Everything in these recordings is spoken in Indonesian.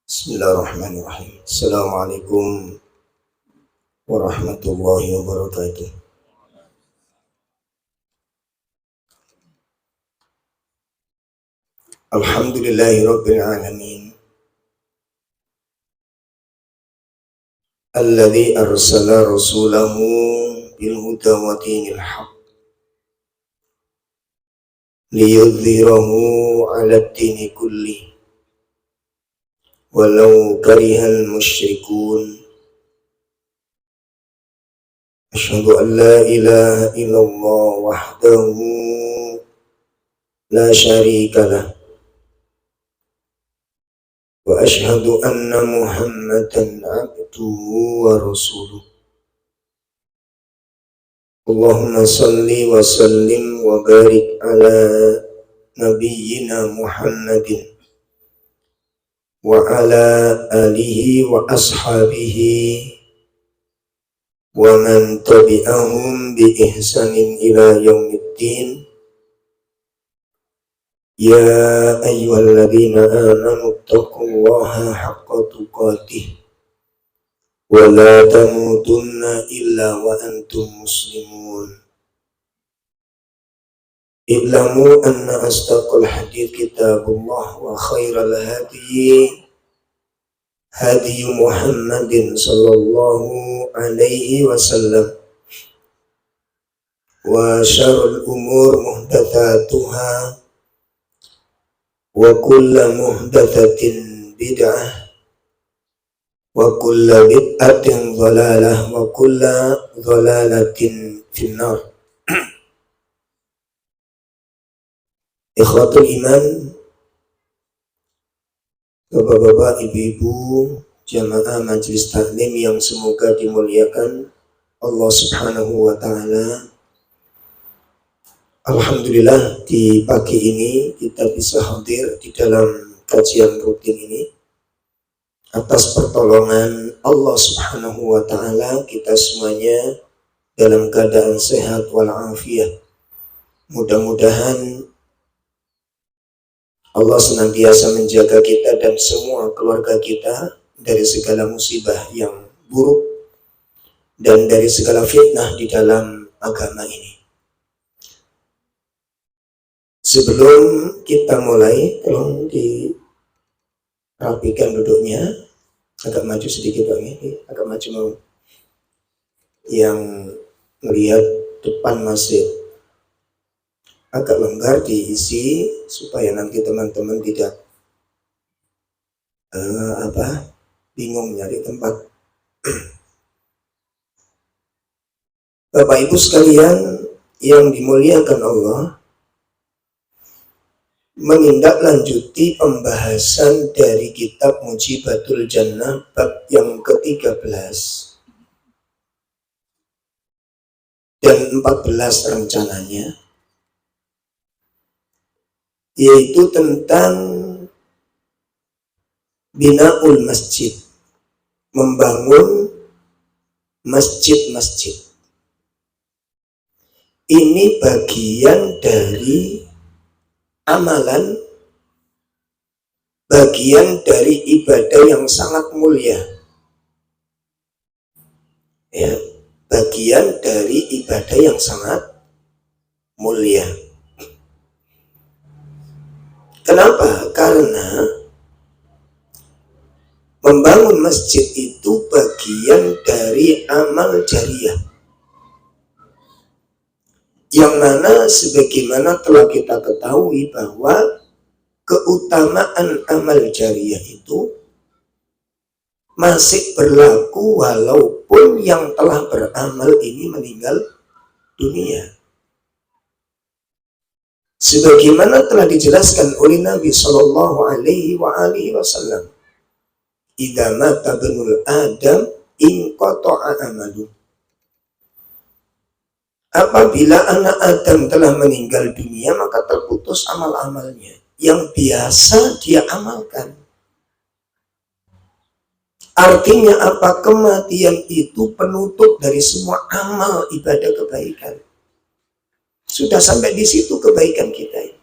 Bismillahirrahmanirrahim. Assalamualaikum warahmatullahi wabarakatuh. Alhamdulillahi rabbil alamin. Alladzi arsala rasulahu bil huda wa dinil haqq liyudhhirahu 'alad dini kullih walau karihal musyrikun. Asyhadu an la ilaha illallah wahdahu la syarika lah wa asyhadu anna Muhammadan abduhu wa rasuluh. Allahumma salli wa sallim wa barik ala nabiyyina Muhammadin wa ala alihi wa ashabihi wa man tabi'ahum bi ihsanin ila yaumiddin. Ya ayyuhalladzina amanu taqullaha haqqa tuqatih wa la tamutunna illa wa antum muslimun. I'lamu anna asdaqal hadits kitabullah wa khairal hadi hadi Muhammadin sallallahu alaihi wasallam wa syarrul umur muhdatsatuha wa kullu muhdatsatin bid'ah wa kullu bid'atin dhalalah wa kullu dhalalatin finnar. Ikhwatul iman, bapak-bapak, ibu-ibu, jamaah majelis taklim yang semoga dimuliakan Allah Subhanahu wa ta'ala. Alhamdulillah, di pagi ini kita bisa hadir di dalam kajian rutin ini. Atas pertolongan Allah Subhanahu wa ta'ala, kita semuanya dalam keadaan sehat walafiat. Mudah-mudahan Allah senantiasa menjaga kita dan semua keluarga kita dari segala musibah yang buruk dan dari segala fitnah di dalam agama ini. Sebelum kita mulai, tolong dirapikan duduknya, agak maju sedikit Bang, agak maju mau. Yang melihat depan masih agak longgar diisi supaya nanti teman-teman tidak bingung nyari tempat. Bapak Ibu sekalian yang dimuliakan Allah, menindaklanjuti pembahasan dari kitab Mujibatul Jannah bab yang ke-13 dan 14 rencananya, yaitu tentang binaul masjid, membangun masjid-masjid. Ini bagian dari amalan, bagian dari ibadah yang sangat mulia, ya, bagian dari ibadah yang sangat mulia. Kenapa? Karena membangun masjid itu bagian dari amal jariyah, yang mana sebagaimana telah kita ketahui bahwa keutamaan amal jariyah itu masih berlaku walaupun yang telah beramal ini meninggal dunia. Sebagaimana telah dijelaskan oleh Nabi Shallallahu Alaihi Wasallam, "Idza mata ibnul Adam inqata'a amalu." Apabila anak Adam telah meninggal dunia, maka terputus amal-amalnya yang biasa dia amalkan. Artinya apa? Kematian itu penutup dari semua amal ibadah kebaikan. Sudah sampai di situ kebaikan kita.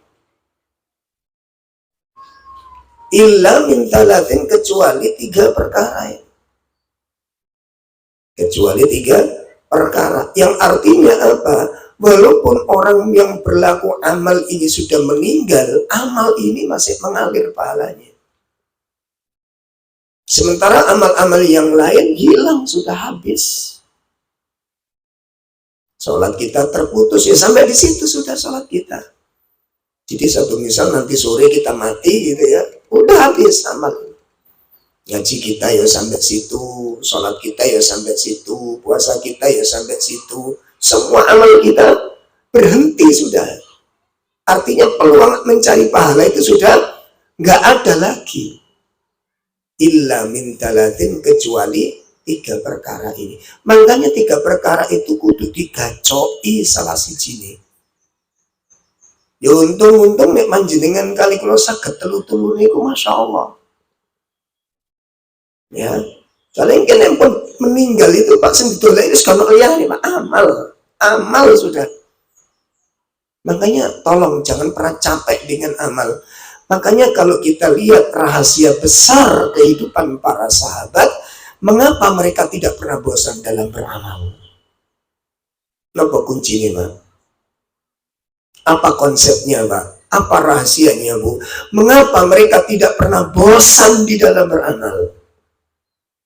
illa min talatin, kecuali 3 perkara. Kecuali 3 perkara. Yang artinya apa? Walaupun orang yang berlaku amal ini sudah meninggal, amal ini masih mengalir pahalanya. Sementara amal-amal yang lain hilang, sudah habis. Sholat kita terputus, ya sampai di situ sudah sholat kita. Jadi satu misal nanti sore kita mati gitu ya, udah habis amal. Ngaji kita ya sampai situ, sholat kita ya sampai situ, puasa kita ya sampai situ. Semua amal kita berhenti sudah. Artinya peluang mencari pahala itu sudah nggak ada lagi. Illa min talatin, kecuali 3 perkara ini. Makanya 3 perkara itu kudu digacoi salah sijine. Ya untung-untung nek manjenengan kali kula saged telu-telu niku masyaallah. Ya, soalnya kene pun meninggal itu Pak sing didoleki wis kono liyane Pak, amal sudah. Makanya tolong jangan pernah capek dengan amal. Makanya kalau kita lihat rahasia besar kehidupan para sahabat, mengapa mereka tidak pernah bosan dalam beramal? Apa kuncinya, Pak? Apa konsepnya, Pak? Apa rahasianya, Bu? Mengapa mereka tidak pernah bosan di dalam beramal?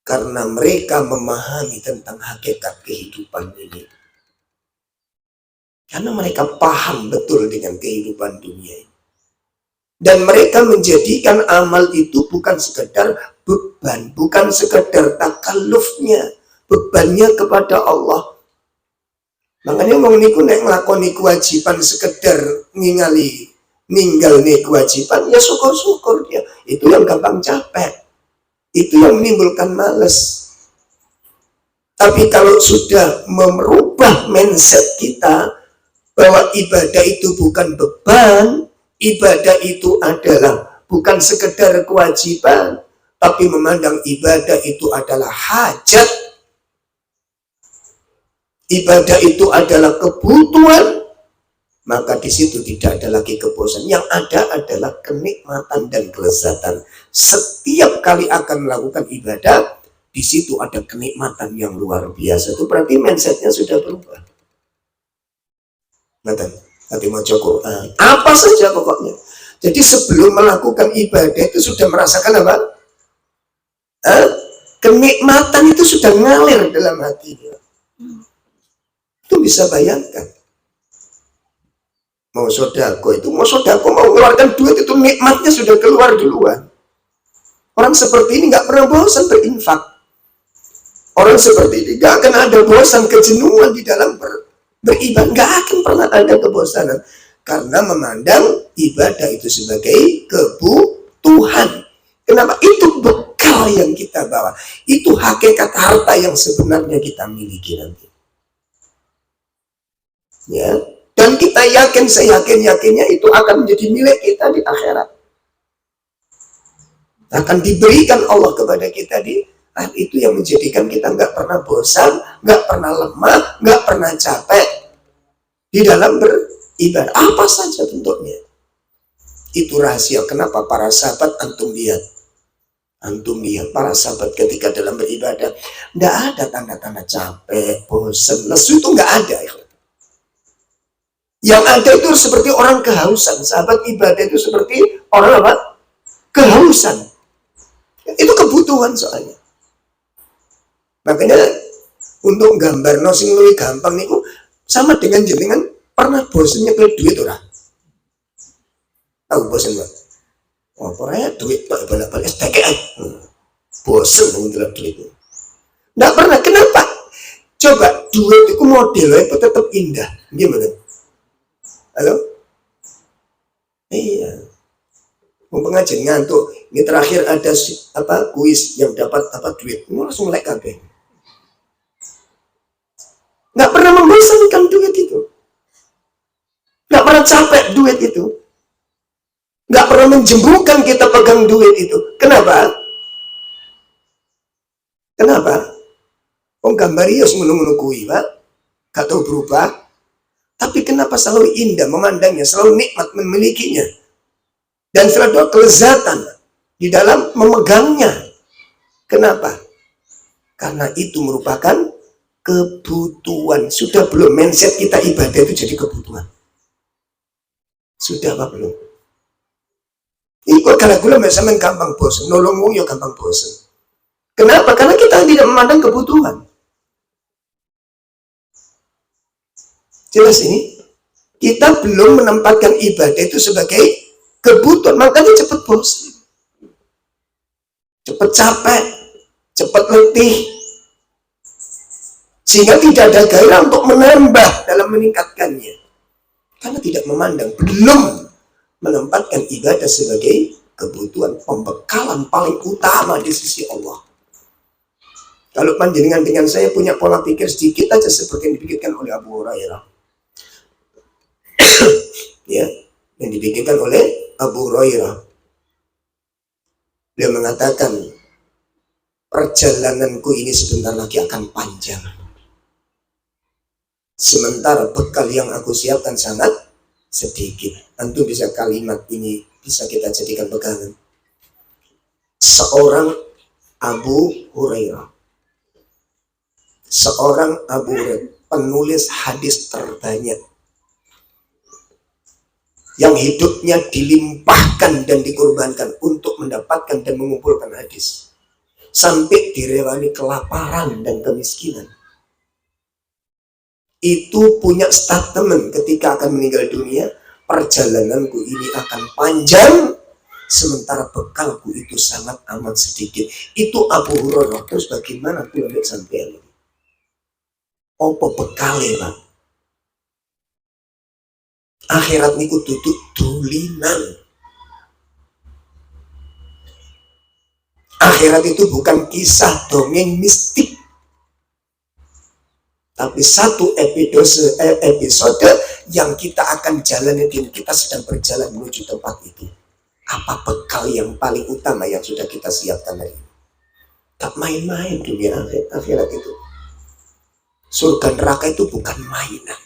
Karena mereka memahami tentang hakikat kehidupan ini. Karena mereka paham betul dengan kehidupan dunia ini. Dan mereka menjadikan amal itu bukan sekedar beban, bukan sekedar takallufnya, bebannya kepada Allah. Makanya wong niku nek nglakoni kewajiban sekedar ninggal nih kewajiban, ya syukur-syukur dia. Itu yang gampang capek. Itu yang menimbulkan males. Tapi kalau sudah merubah mindset kita bahwa ibadah itu bukan beban, ibadah itu adalah bukan sekedar kewajiban, tapi memandang ibadah itu adalah hajat, ibadah itu adalah kebutuhan, maka di situ tidak ada lagi kebosanan. Yang ada adalah kenikmatan dan kelezatan. Setiap kali akan melakukan ibadah, di situ ada kenikmatan yang luar biasa. Itu berarti mindsetnya sudah berubah. Nanti mau Quran, apa saja pokoknya. Jadi sebelum melakukan ibadah itu sudah merasakan apa? Kenikmatan itu sudah ngalir dalam hatinya. Itu bisa bayangkan. Mau sodako mau mengeluarkan duit itu nikmatnya sudah keluar duluan. Orang seperti ini nggak pernah bosan berinfak. Orang seperti ini nggak akan ada bosan, kejenuhan di dalam beribadah, nggak akan pernah ada kebosanan. Karena memandang ibadah itu sebagai kebutuhan. Kenapa? Itu bekal yang kita bawa. Itu hakikat harta yang sebenarnya kita miliki nanti. Ya. Dan kita yakin, seyakin-yakinnya itu akan menjadi milik kita di akhirat. Akan diberikan Allah kepada kita di akhirat. Itu yang menjadikan kita nggak pernah bosan, nggak pernah lemah, nggak pernah capek di dalam beribadah. Apa saja bentuknya. Itu rahasia kenapa para sahabat antum lihat para sahabat ketika dalam beribadah nggak ada tanda-tanda capek, bosan, lesu, itu nggak ada. Yang ada itu seperti orang kehausan. Sahabat ibadah itu seperti orang apa? Kehausan. Itu kebutuhan soalnya. Makanya untuk gambar sing luwih gampang niku sama dengan jenengan pernah bosen nyekel duit ora? Tahu bosen Pak? Oh, pokoknya duit Pak balik-balik STKI. Bosen nyekel duit. Nggak pernah. Kenapa? Coba duit itu modelnya itu tetap indah. Gimana? Halo? Iya. Mau pengajian ngantuk. Ini terakhir ada kuis yang dapat duit. Ini langsung like kabeh. Nggak pernah membosankan duit itu. Nggak pernah capek duit itu. Nggak pernah menjembukan kita pegang duit itu. Kenapa? Gambar ya ngono-ngono kuwi, Pak. Gak tahu berubah. Tapi kenapa selalu indah memandangnya, selalu nikmat memilikinya, dan selalu kelezatan di dalam memegangnya. Kenapa? Karena itu merupakan kebutuhan. Sudah belum mindset kita ibadah itu jadi kebutuhan? Sudah apa belum? Ikut kalau gula misalnya gampang bosan, nolongmu ya gampang bosan. Kenapa? Karena kita tidak memandang kebutuhan. Jelas ini? Kita belum menempatkan ibadah itu sebagai kebutuhan, makanya cepat bosan, cepat capek, cepat letih, sehingga tidak ada gairah untuk menambah dalam meningkatkannya. Karena tidak memandang, belum menempatkan ibadah sebagai kebutuhan, pembekalan paling utama di sisi Allah. Kalau panjenengan dengan saya punya pola pikir sedikit aja seperti yang dipikirkan oleh Abu Hurairah, ya, yang dipikirkan oleh Abu Hurairah, dia mengatakan, perjalananku ini sebentar lagi akan panjang, sementara bekal yang aku siapkan sangat sedikit. Tentu bisa kalimat ini bisa kita jadikan pegangan. Seorang Abu Hurairah, penulis hadis terbanyak, yang hidupnya dilimpahkan dan dikorbankan untuk mendapatkan dan mengumpulkan hadis, sampai direwani kelaparan dan kemiskinan. Itu punya statement ketika akan meninggal dunia, perjalananku ini akan panjang, sementara bekalku itu sangat amat sedikit. Itu Abu Hurairah. Terus bagaimana tuh lihat sampai ini? Apa bekale, Pak? Akhirat niku duduk dulinan. Akhirat itu bukan kisah dongeng mistik, tapi satu episode yang kita akan jalani dan kita sedang berjalan menuju tempat itu. Apa bekal yang paling utama yang sudah kita siapkan hari ini? Tak main-main dunia akhirat itu. Surga neraka itu bukan mainan.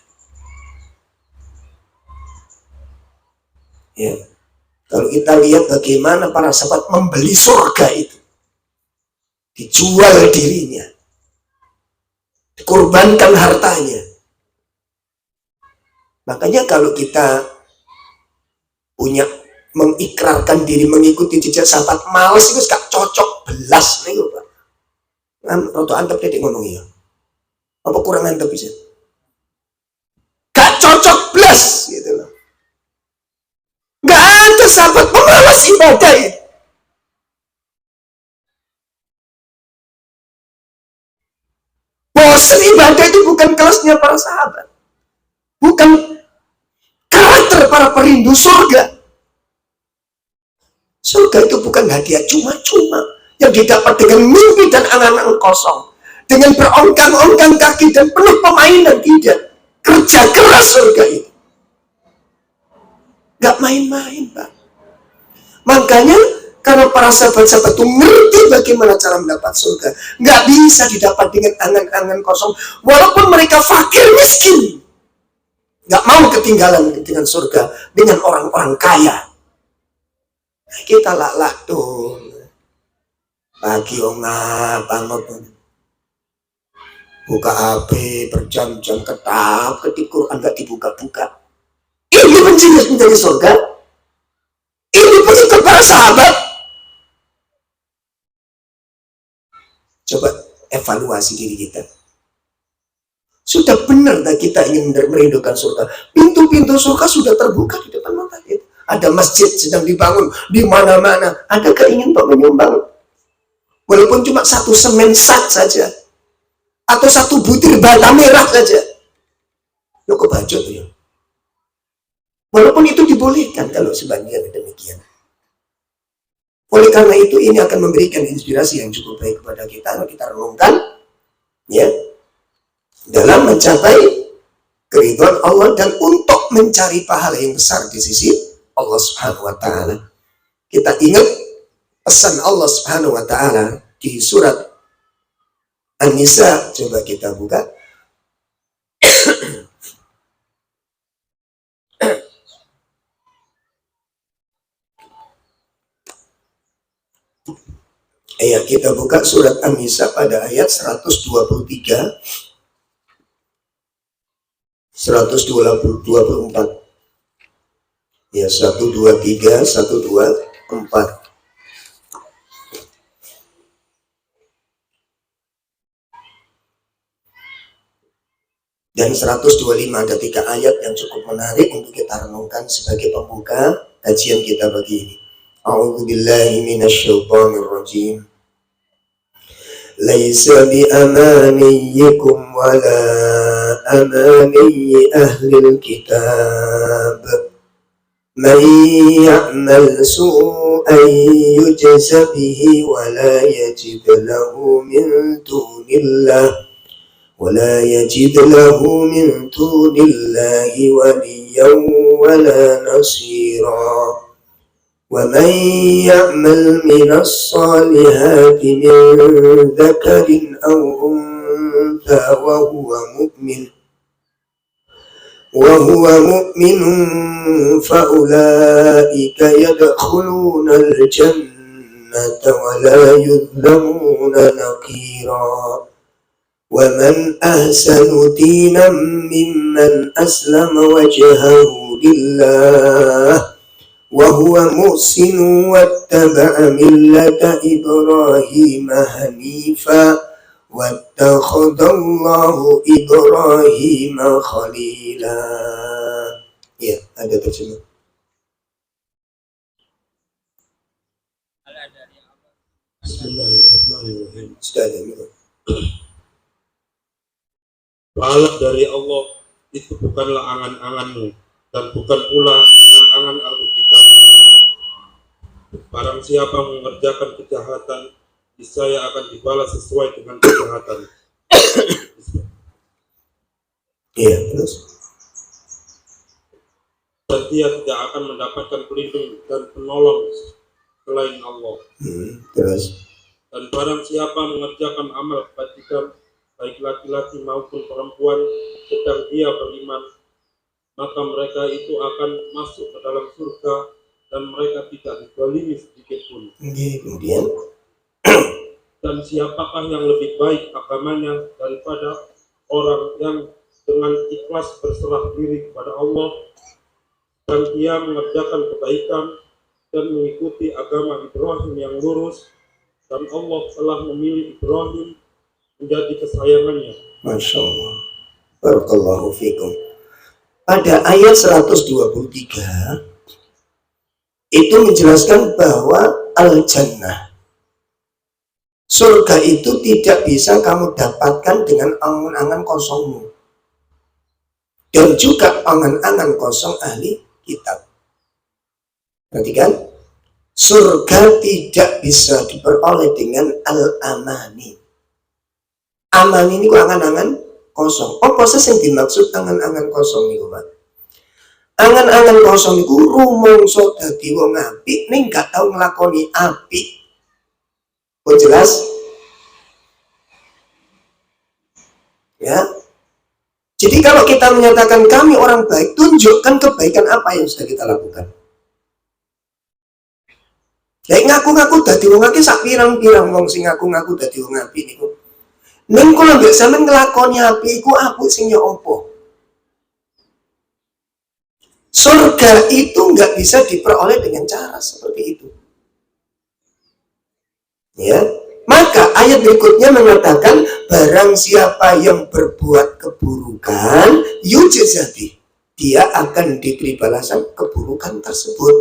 Ya. Kalau kita lihat bagaimana para sahabat membeli surga itu, dijual dirinya, dikorbankan hartanya. Makanya kalau kita punya mengikrarkan diri mengikuti jejak sahabat, males itu gak cocok belas nih, Pak. Roto antep tadi ngomong ya. Apa kurang antep bisa? Gak cocok belas gitu loh. Gak ada sahabat pemalas ibadah itu. Bosan ibadah itu bukan kelasnya para sahabat, bukan karakter para perindu surga. Surga itu bukan hadiah cuma-cuma yang didapat dengan mimpi dan angan-angan kosong, dengan berongkang-ongkang kaki dan penuh permainan. Tidak, kerja keras surga itu, gak main-main, Pak. Makanya karena para sahabat-sahabat itu ngerti bagaimana cara mendapat surga, gak bisa didapat dengan angan-angan kosong. Walaupun mereka fakir miskin, gak mau ketinggalan dengan surga dengan orang-orang kaya. Kita lalak tuh pagi banget, buka HP berjam-jam ketap ketik Quran gak dibuka-buka. Ini pencinta menjadi surga, ini pengikut para sahabat. Coba evaluasi diri kita. Sudah benar tak kita ingin merindukan surga? Pintu-pintu surga sudah terbuka di depan mata kita. Ada masjid sedang dibangun di mana-mana. Ada keinginan untuk menyumbang, walaupun cuma satu semen sak saja, atau satu butir bata merah saja. Lo kebajut ya. Walaupun itu dibolehkan kalau sebagian demikian. Oleh karena itu ini akan memberikan inspirasi yang cukup baik kepada kita. Kita renungkan, ya, dalam mencapai keridhaan Allah dan untuk mencari pahala yang besar di sisi Allah Subhanahu wa Ta'ala. Kita ingat pesan Allah Subhanahu wa Ta'ala di surat An-Nisa. Coba kita buka. Kita buka surat An-Nisa pada ayat 123, 124. Ya, 123, 124. Dan 125, ada 3 ayat yang cukup menarik untuk kita renungkan sebagai pembuka kajian kita pagi ini. A'udzubillahi minasyaitonir rajim. Laisa bi amaniyikum wala amaniyi ahlil kitab. Man ya'mal su'an yujza bihi wala yajid lahu min dunillah ولا يجد له من دون الله وليا ولا نصيرا ومن يعمل من الصالحات من ذكر أو أنثى وهو مؤمن فأولئك يدخلون الجنة ولا يظلمون نقيرا ومن أحسن دينا ممن أسلم وجهه لله وهو محسن واتبع ملة إبراهيم حنيفا واتخذ الله إبراهيم خليلا. Ya, ada terjemah. Bismillahirrahmanirrahim. Sudah ada. Pahala dari Allah itu bukanlah angan-anganmu dan bukan pula angan-angan ahli kitab. Barang siapa mengerjakan kejahatan, niscaya akan dibalas sesuai dengan kejahatan. Iya, terus. Dan dia tidak akan mendapatkan pelindung dan penolong selain Allah. Terus. Dan barang siapa mengerjakan amal kebajikan, baik laki-laki maupun perempuan, sedang dia beriman, maka mereka itu akan masuk ke dalam surga dan mereka tidak dizalimi sedikit pun. Kemudian, dan siapakah yang lebih baik agamanya daripada orang yang dengan ikhlas berserah diri kepada Allah dan dia mengerjakan kebaikan dan mengikuti agama Ibrahim yang lurus, dan Allah telah memilih Ibrahim menjadi kesayangannya. Masya Allah. Barakallahu fikum. Pada ayat 123 itu menjelaskan bahwa al-jannah, surga itu tidak bisa kamu dapatkan dengan angan-angan kosongmu dan juga angan-angan kosong ahli kitab. Perhatikan, surga tidak bisa diperoleh dengan al-amani. Aman ini ku angan-angan kosong. Apa sih yang dimaksud angan-angan kosong niku, Pak? Angan-angan kosong niku rumangsa dadi wong apik ning gak tau nglakoni apik. Kok jelas? Ya. Jadi kalau kita menyatakan kami orang baik, tunjukkan kebaikan apa yang sudah kita lakukan. Lek ngaku-ngaku dadi wong akeh sak pirang-pirang wong sing ngaku-ngaku dadi wong apik niku. Ning kula mbek sampean nglakoni apik iku aku sing ya apa? Surga itu nggak bisa diperoleh dengan cara seperti itu. Ya, maka ayat berikutnya mengatakan barang siapa yang berbuat keburukan, yujzati, dia akan diberi balasan keburukan tersebut.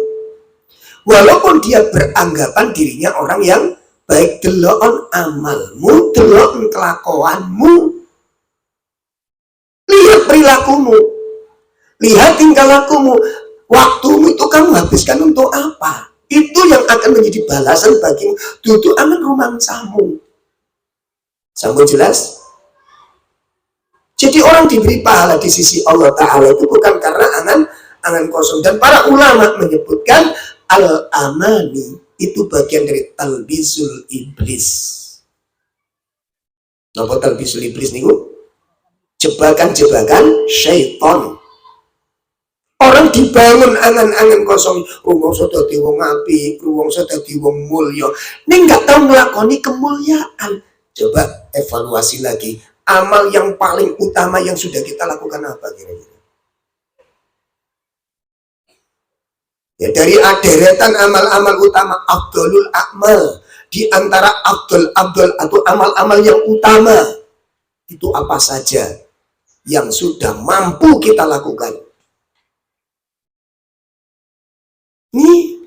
Walaupun dia beranggapan dirinya orang yang baik, delok amalmu, delok kelakuanmu, lihat perilakumu, lihat tingkah lakumu, waktumu itu kamu habiskan untuk apa? Itu yang akan menjadi balasan bagimu. Duduk aman rumangsamu. Sambung jelas? Jadi orang diberi pahala di sisi Allah Ta'ala itu bukan karena angan kosong. Dan para ulama menyebutkan al-amani itu bagian dari talbisul iblis. Apa talbisul iblis niku? Jebakan-jebakan syaitan. Orang Barang dibangun angan-angan kosong, rumangsa dadi wong apik, rumangsa dadi wong mulya. Ning gak tau nglakoni kemuliaan. Coba evaluasi lagi, amal yang paling utama yang sudah kita lakukan apa kira-kira? Ya, dari deretan amal-amal utama, afdhalul a'mal, di antara afdal atau amal-amal yang utama itu apa saja yang sudah mampu kita lakukan. Nih,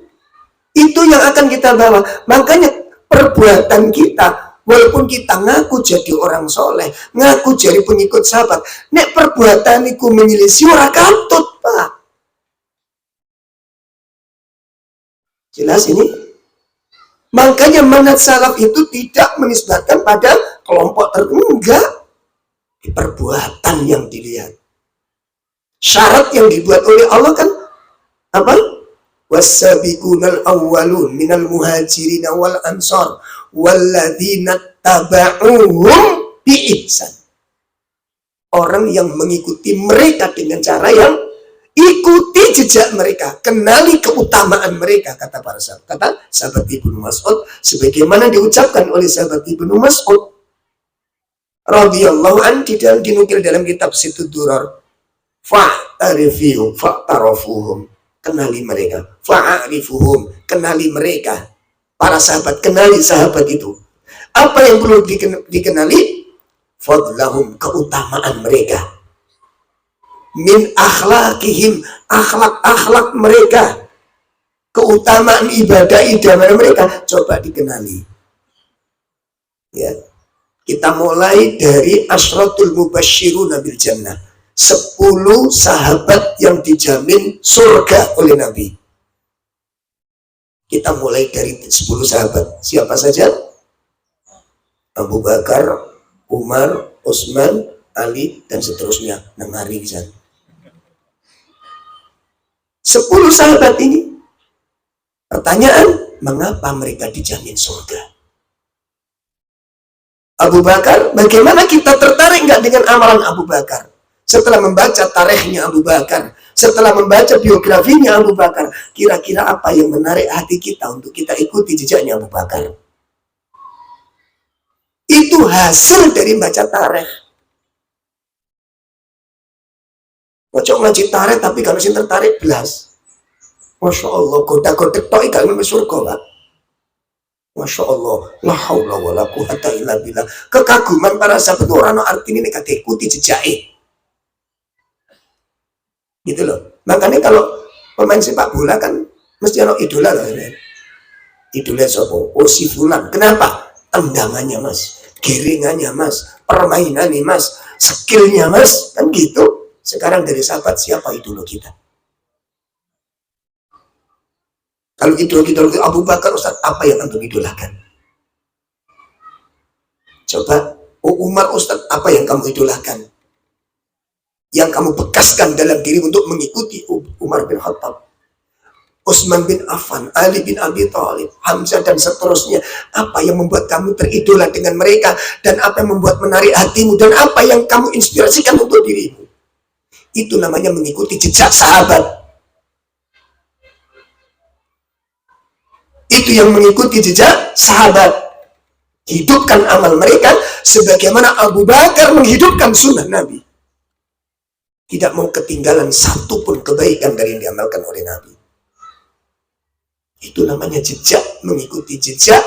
itu yang akan kita bawa. Makanya perbuatan kita, walaupun kita ngaku jadi orang soleh, ngaku jadi pengikut sahabat, nek perbuatan itu menyelisih ora katut, Pak. Jelas ini? Makanya manhaj salaf itu tidak menisbatkan pada kelompok tertentu, enggak. Di perbuatan yang dilihat. Syarat yang dibuat oleh Allah kan apa? Was-sabiqunal awwalun minal muhajirin wal ansar walladzina taba'uhum biihsan. Orang yang mengikuti mereka dengan cara yang ikuti jejak mereka, kenali keutamaan mereka, kata para sahabat. Kata sahabat Ibnu Mas'ud, sebagaimana diucapkan oleh sahabat Ibnu Mas'ud radhiyallahu an, dinukil dalam kitab Situd Durar, fa'tarifuhum, fa'tarafuhum, kenali mereka, fa'arifuhum, kenali mereka. Para sahabat, kenali sahabat itu. Apa yang perlu dikenali? Fadlahum, keutamaan mereka. Min akhlaqihim, akhlak-akhlak mereka. Keutamaan ibadah mereka, coba dikenali. Ya. Kita mulai dari Asyratul Mubasysyiruna bil Jannah. 10 sahabat yang dijamin surga oleh Nabi. Kita mulai dari 10 sahabat. Siapa saja? Abu Bakar, Umar, Utsman, Ali, dan seterusnya. 6 hari bisa. 10 sahabat ini. Pertanyaan, mengapa mereka dijamin surga? Abu Bakar, bagaimana kita tertarik nggak dengan amalan Abu Bakar? Setelah membaca tarikhnya Abu Bakar, setelah membaca biografinya Abu Bakar, kira-kira apa yang menarik hati kita untuk kita ikuti jejaknya Abu Bakar? Itu hasil dari baca tarikh. Ojo ngaji tarikh tapi kalau sing tertarik belas. Masya Allah, goda-godek tok gak nang surga, Pak. Masya Allah, la haula wala quwata illa billah. Kekaguman para sahabat ora ono artine nek ikuti jejake. Gitu loh. Makanya kalau pemain sepak bola kan mesti ono idola loh. Idola sapa? Oh si fulan. Kenapa? Tendangannya Mas, giringannya Mas, permainannya Mas, skillnya Mas, kan gitu. Sekarang dari sahabat siapa idola kita? Kalau idola Abu Bakar, Ustaz, apa yang antum idolakan? Coba, Umar, Ustaz, apa yang kamu idolakan? Yang kamu bekaskan dalam diri untuk mengikuti Umar bin Khattab, Utsman bin Affan, Ali bin Abi Thalib, Hamzah, dan seterusnya. Apa yang membuat kamu teridola dengan mereka? Dan apa yang membuat menarik hatimu? Dan apa yang kamu inspirasikan untuk dirimu? Itu namanya mengikuti jejak sahabat. Itu yang mengikuti jejak sahabat. Hidupkan amal mereka sebagaimana Abu Bakar menghidupkan sunnah Nabi. Tidak mau ketinggalan satu pun kebaikan dari yang diamalkan oleh Nabi. Itu namanya jejak, mengikuti jejak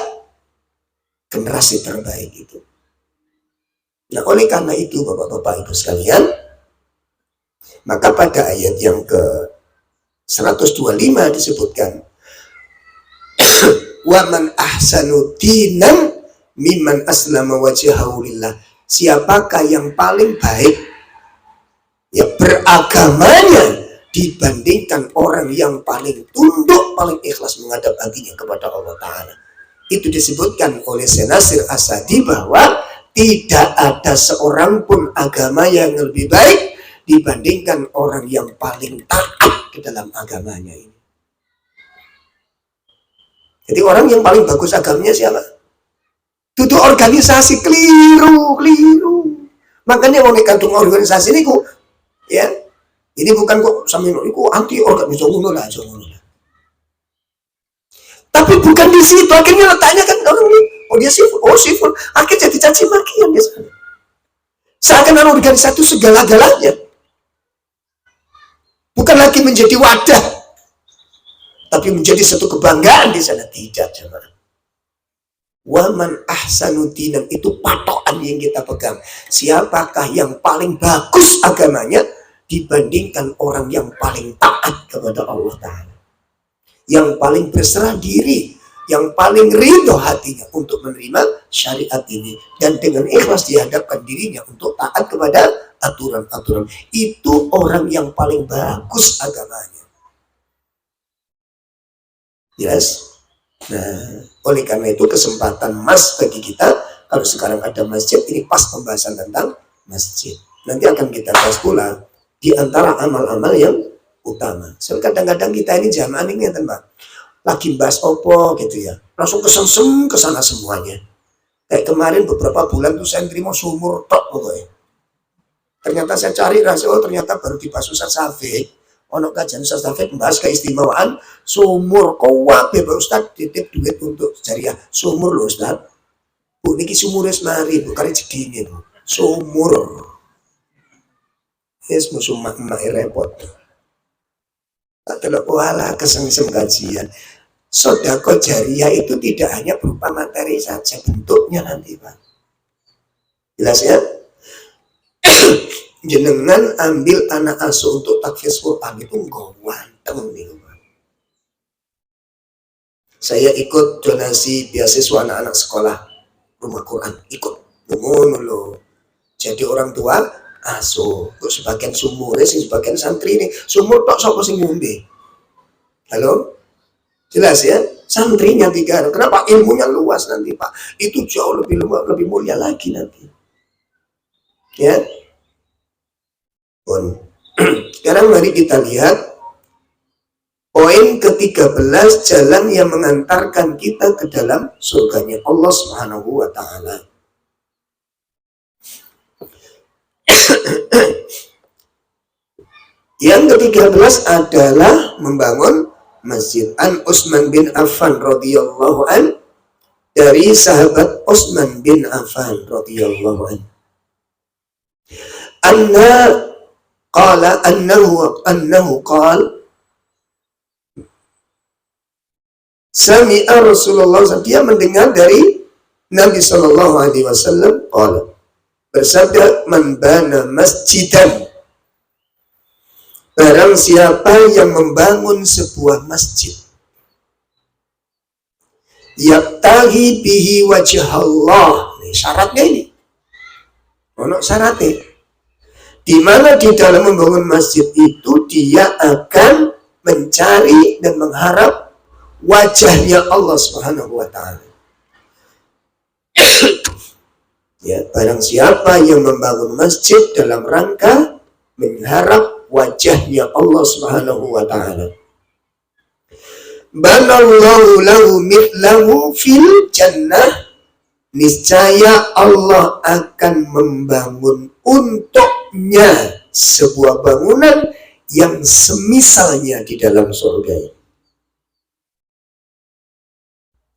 generasi terbaik itu. Nah, oleh karena itu Bapak-bapak Ibu sekalian, maka pada ayat yang ke 125 disebutkan, wa man ahsanu dinan mimman aslama wajhahu lillah. Siapakah yang paling baik ya beragamanya dibandingkan orang yang paling tunduk, paling ikhlas menghadap hatinya kepada Allah Ta'ala. Itu disebutkan oleh Senasir Asadi bahwa tidak ada seorang pun agama yang lebih baik dibandingkan orang yang paling taat di dalam agamanya ini. Jadi orang yang paling bagus agamanya siapa? Itu organisasi, keliru. Makanya mau dikandung organisasi ini ya Ini bukan kok sampeyan iku anti organisasi ngono lah, ngono lah. Tapi bukan di situ, akhirnya letaknya kan orang ini, oh dia sipil, oh sipil, akhirnya jadi caci makian di sana. Seakan-akan organisasi itu segala-galanya. Bukan lagi menjadi wadah, tapi menjadi satu kebanggaan di sana. Tidak, jemaah. Waman ahsanu dinan, itu patokan yang kita pegang. Siapakah yang paling bagus agamanya dibandingkan orang yang paling taat kepada Allah Ta'ala, yang paling berserah diri, yang paling ridho hatinya untuk menerima syariat ini, dan dengan ikhlas dihadapkan dirinya untuk taat kepada aturan-aturan. Itu orang yang paling bagus agamanya. Jelas? Nah, oleh karena itu kesempatan emas bagi kita, kalau sekarang ada masjid, ini pas pembahasan tentang masjid. Nanti akan kita bahas pula di antara amal-amal yang utama. So, kadang-kadang kita ini jamaah ini tentang lagi bahas opo gitu ya, langsung kesem ke sana semuanya. Kayak kemarin beberapa bulan tuh saya terima sumur tok pokoknya. Ternyata saya cari rahasia, oh ternyata baru dibahas Ustaz Syafiq. Ono kajian Ustaz Syafiq membahas keistimewaan sumur. Kowabe Pak Ustaz titip duit untuk jariah sumur loh Ustaz. Bu niki sumur mari bu kali jedine bu. Sumur. Yes musuh mak repot. Tak telok wala kesengsem kajian. Sedekah jariah itu tidak hanya berupa materi saja, bentuknya nanti Pak. Jelas ya? Jenengan ambil anak asuh untuk tahfiz Quran itu ganteng nih Pak. Saya ikut donasi beasiswa anak-anak sekolah rumah Quran, ikut ngono loh. Jadi orang tua asuh, sebagian sumur, sebagian santri ini sumur tok sapa sing ngombe. Halo? Jelas ya? Santrinya 3. Kenapa? Ilmunya luas nanti Pak. Itu jauh lebih mulia lagi nanti. Ya. Pun. Sekarang mari kita lihat poin ke-13, jalan yang mengantarkan kita ke dalam surganya Allah Subhanahu wa Ta'ala. Yang ke-13 adalah membangun masjid. An Utsman bin Affan radhiyallahu an, dari sahabat Utsman bin Affan radhiyallahu an, annahu qala sami'a Rasulullah, dia mendengar dari Nabi sallallahu alaihi wasallam qala, bersabda, man bana masjidan, barang siapa yang membangun sebuah masjid, yabtaghi bihi wajh Allah, ini syaratnya ini. Ono syaratnya. Di mana di dalam membangun masjid itu dia akan mencari dan mengharap wajahnya Allah Subhanahu wa Ta'ala. Ya, barang siapa yang membangun masjid dalam rangka mengharap wajahnya Allah Subhanahu wa Ta'ala, banallahu lahu mithlahu fil jannah, niscaya Allah akan membangun untuknya sebuah bangunan yang semisalnya di dalam surga.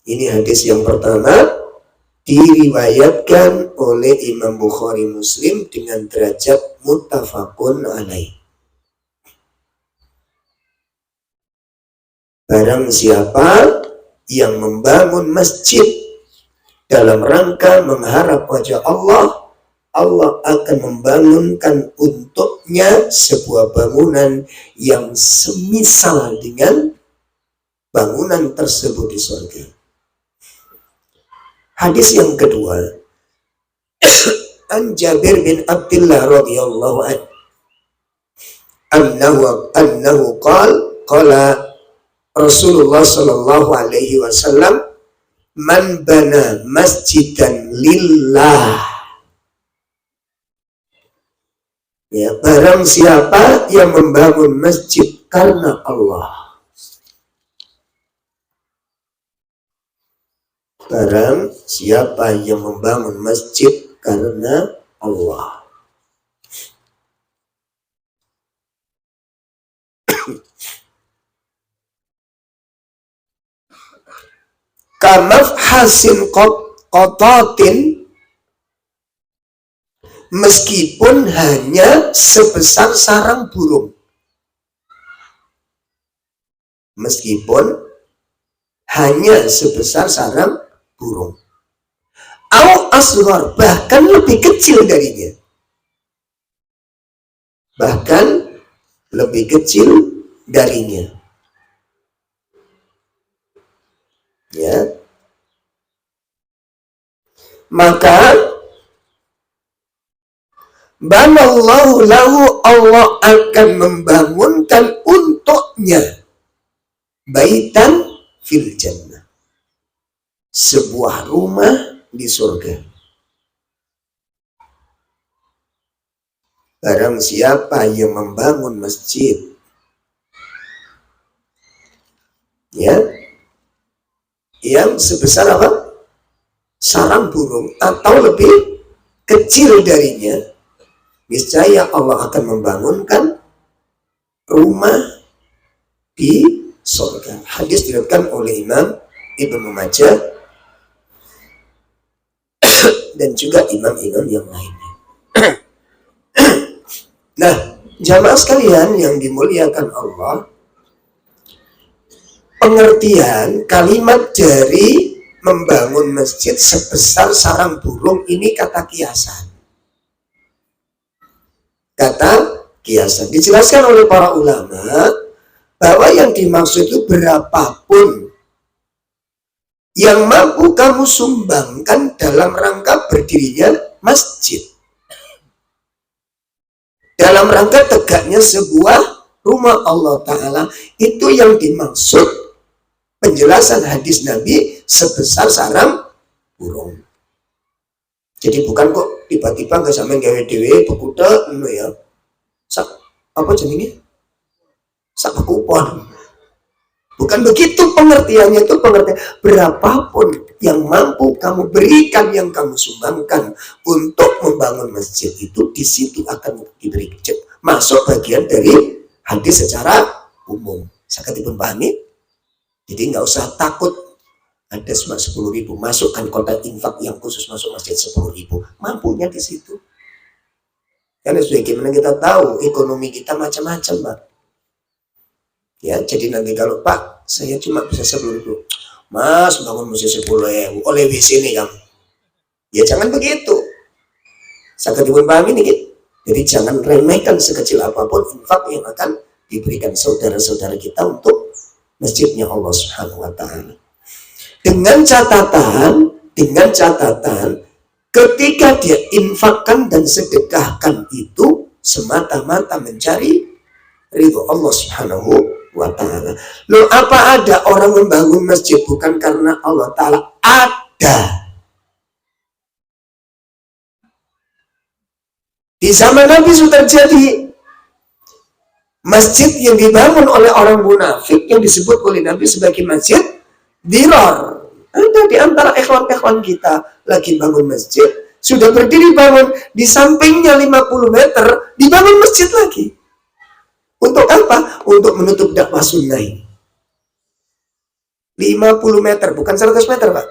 Ini hadis yang pertama, diriwayatkan oleh Imam Bukhari Muslim dengan derajat muttafaqun alaih. Barang siapa yang membangun masjid dalam rangka mengharap wajah Allah, Allah akan membangunkan untuknya sebuah bangunan yang semisal dengan bangunan tersebut di surga. Hadis yang kedua, an Jabir bin Abdullah radhiyallahu anhu qala Rasulullah sallallahu alaihi wasallam, man bana masjidan lillah, ya, barang siapa yang membangun masjid karena Allah, barang siapa yang membangun masjid karena Allah, kamafhasin qotatin, meskipun hanya sebesar sarang burung. Meskipun hanya sebesar sarang burung. Au asghar, bahkan lebih kecil darinya. Bahkan lebih kecil darinya. Ya. Maka banallahu lahu, Allah akan membangunkan untuknya baitan fil jannah, sebuah rumah di surga. Barang siapa yang membangun masjid, ya, yang sebesar apa? Sarang burung atau lebih kecil darinya, niscaya Allah akan membangunkan rumah di surga. Hadis diriwayatkan oleh Imam Ibnu Majah dan juga imam-imam yang lainnya. Nah, jamaah sekalian yang dimuliakan Allah, pengertian kalimat dari membangun masjid sebesar sarang burung ini kata kiasan. Kata kiasan dijelaskan oleh para ulama bahwa yang dimaksud itu berapapun yang mampu kamu sumbangkan dalam rangka berdirinya masjid, dalam rangka tegaknya sebuah rumah Allah Ta'ala, itu yang dimaksud penjelasan hadis Nabi sebesar sarang burung. Jadi bukan kok tiba-tiba nggak sampai gawe dewe pekuda ya sak apa jenenge sak kupon. Bukan begitu pengertiannya, itu pengertian berapapun yang mampu kamu berikan, yang kamu sumbangkan untuk membangun masjid, itu di situ akan diberi masuk bagian dari hadis secara umum. Sakit dipun pahami? Jadi nggak usah takut ada 10.000 masukkan kotak infak yang khusus masuk masjid 10.000, mampunya di situ. Karena sebagaimana kita tahu ekonomi kita macam-macam, Pak. Ya, jadi nanti kalau Pak saya cuma bisa 10.000, Mas bangun masjid 10.000 oleh WC nih kamu, ya jangan begitu. Sakit dipun pahami nih. Jadi jangan remehkan sekecil apapun infak yang akan diberikan saudara-saudara kita untuk masjidnya Allah Subhanahu wa Ta'ala. Dengan catatan ketika dia infakkan dan sedekahkan itu semata-mata mencari ridho Allah Subhanahu wa Ta'ala. Loh, apa ada orang membangun masjid bukan karena Allah Ta'ala? Ada. Di zaman Nabi sudah terjadi masjid yang dibangun oleh orang munafik yang disebut oleh Nabi sebagai masjid dirar. Ada di antara ikhwan-ikhwan kita lagi bangun masjid, sudah berdiri bangun, di sampingnya 50 meter dibangun masjid lagi. Untuk apa? Untuk menutup dakwah sunnah ini. 50 meter, bukan 100 meter, Pak.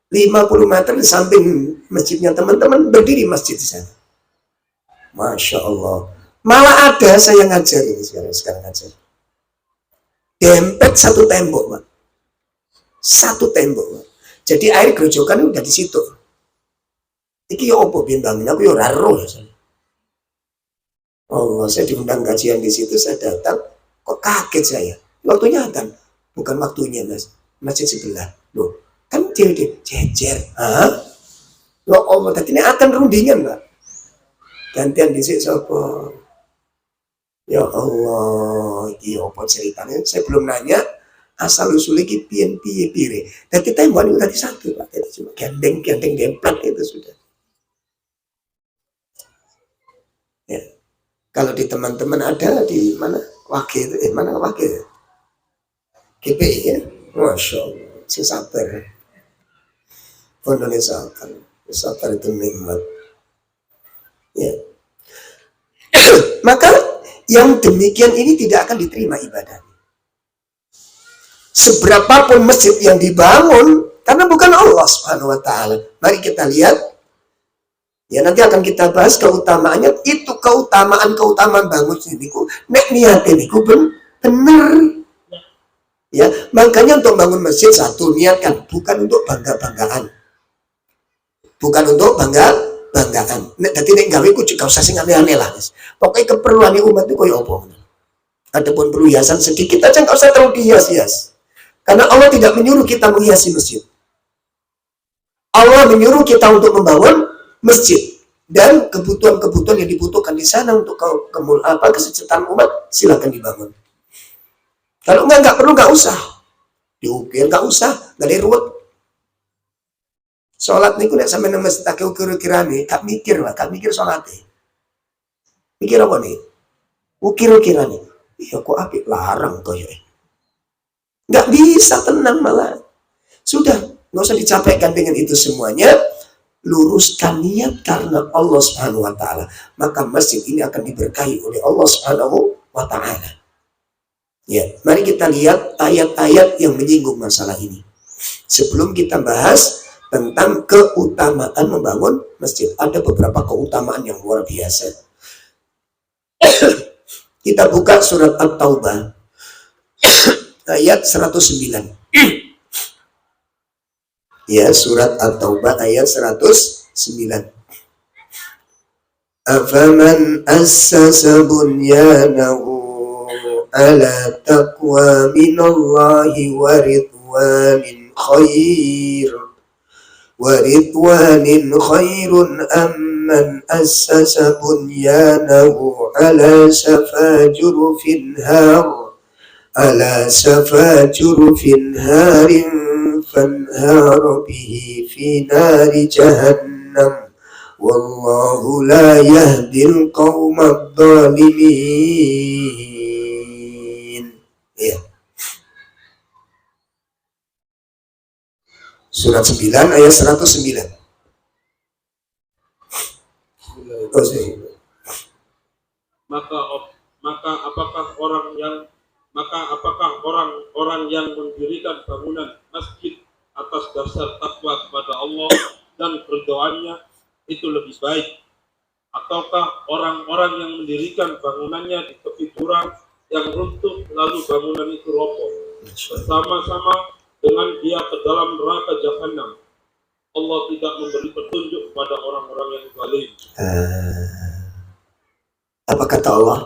50 meter di samping masjidnya teman-teman, berdiri masjid di sana. Masya Allah. Malah ada saya ngajar ini sekarang ngajar. Dempet satu tembok, Pak. Satu tembok, Pak. Jadi air gerojokan udah di situ. Iki ya opo bimbangin aku ya raro ya. Allah, saya diundang kajian di situ, saya datang, kok kaget saya. Waktunya kan, bukan waktunya Mas. Masjid sebelah. Loh, kan dia jejer. Hah? Ya Allah, tadi ini akan rundingan, Pak. Gantian di sini siapa? Ya Allah, iki apa ceritanya? Saya belum nanya asal usul iki piye pire. Dan kita yang buat tadi satu, Pak. Jadi cuma gandeng demplat itu sudah. Ya. Kalau di teman-teman ada di mana? Wakil mana wakil? GPI ya. Masya Allah, si sabar. Pondoknya sabar itu nikmat. Ya. Maka yang demikian ini tidak akan diterima ibadahnya. seberapapun masjid yang dibangun, karena bukan Allah Subhanahu wa taala. Mari kita lihat, ya nanti akan kita bahas keutamaannya. Itu keutamaan bangun niku nek niate niku bener. Ya, makanya untuk bangun masjid satu niatkan, bukan untuk bangga-banggaan. Bukan untuk banggaan. Nek dadi nek gawe ku juga usah sing aneh-aneh lah. Pokoknya keperluan umat itu koyo apa. Adapun perlu hiasan sedikit aja, nggak usah terlalu dihias-hias. Karena Allah tidak menyuruh kita menghiasi masjid. Allah menyuruh kita untuk membangun masjid dan kebutuhan-kebutuhan yang dibutuhkan di sana untuk kesejahteraan umat, silakan dibangun. Kalau nggak perlu, nggak usah diukir, nggak usah, nggak ruwet. Sholat niku nek sampe nang masjid tak ukir-ukirane, gak mikir sholatnya. Mikir apa nih? Ukir-ukirane. Iya kok apik larang koyo. Nggak bisa tenang malah. Sudah, nggak usah dicapekkan dengan itu semuanya. Luruskan niat karena Allah Subhanahu wa taala. Maka masjid ini akan diberkahi oleh Allah Subhanahu wa taala. Ya, mari kita lihat ayat-ayat yang menyinggung masalah ini. Sebelum kita bahas tentang keutamaan membangun masjid, ada beberapa keutamaan yang luar biasa. Kita buka surat At-Taubah ayat 109. Ya, surat At-Taubah ayat 109. Afaman assasa bunyanahu ala taqwa minallahi wa ridwanin khairun amman assasa bunyanahu ala safa jurufin harin fanhara bihi fi nari jahannam wallahu la yahdil qawmad dhalimin. Ya. Surat 9 ayat 109. Maka apakah orang-orang yang mendirikan bangunan masjid atas dasar takwa kepada Allah dan keridhaannya itu lebih baik, ataukah orang-orang yang mendirikan bangunannya di tepi jurang yang runtuh lalu bangunan itu roboh bersama-sama dengan dia ke dalam neraka jahanam? Allah tidak memberi petunjuk kepada orang-orang yang zalim. Apa kata Allah?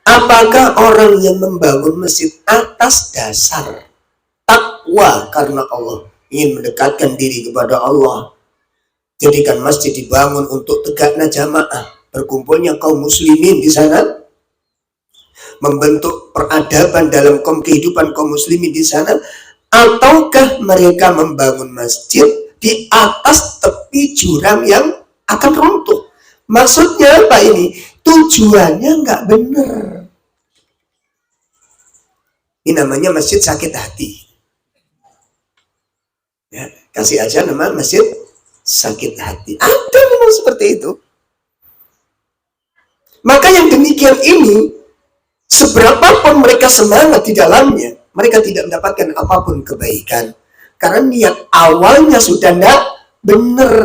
Apakah orang yang membangun masjid atas dasar takwa karena Allah, ingin mendekatkan diri kepada Allah, jadikan masjid dibangun untuk tegaknya jamaah, berkumpulnya kaum muslimin di sana, membentuk peradaban dalam kehidupan kaum muslimin di sana, ataukah mereka membangun masjid di atas tepi jurang yang akan runtuh? Maksudnya apa ini? Tujuannya nggak benar. Ini namanya masjid sakit hati. Ya, kasih aja nama masjid sakit hati. Ada memang seperti itu. Maka yang demikian ini, seberapapun mereka semangat di dalamnya, mereka tidak mendapatkan apapun kebaikan. Karena niat awalnya sudah tidak benar.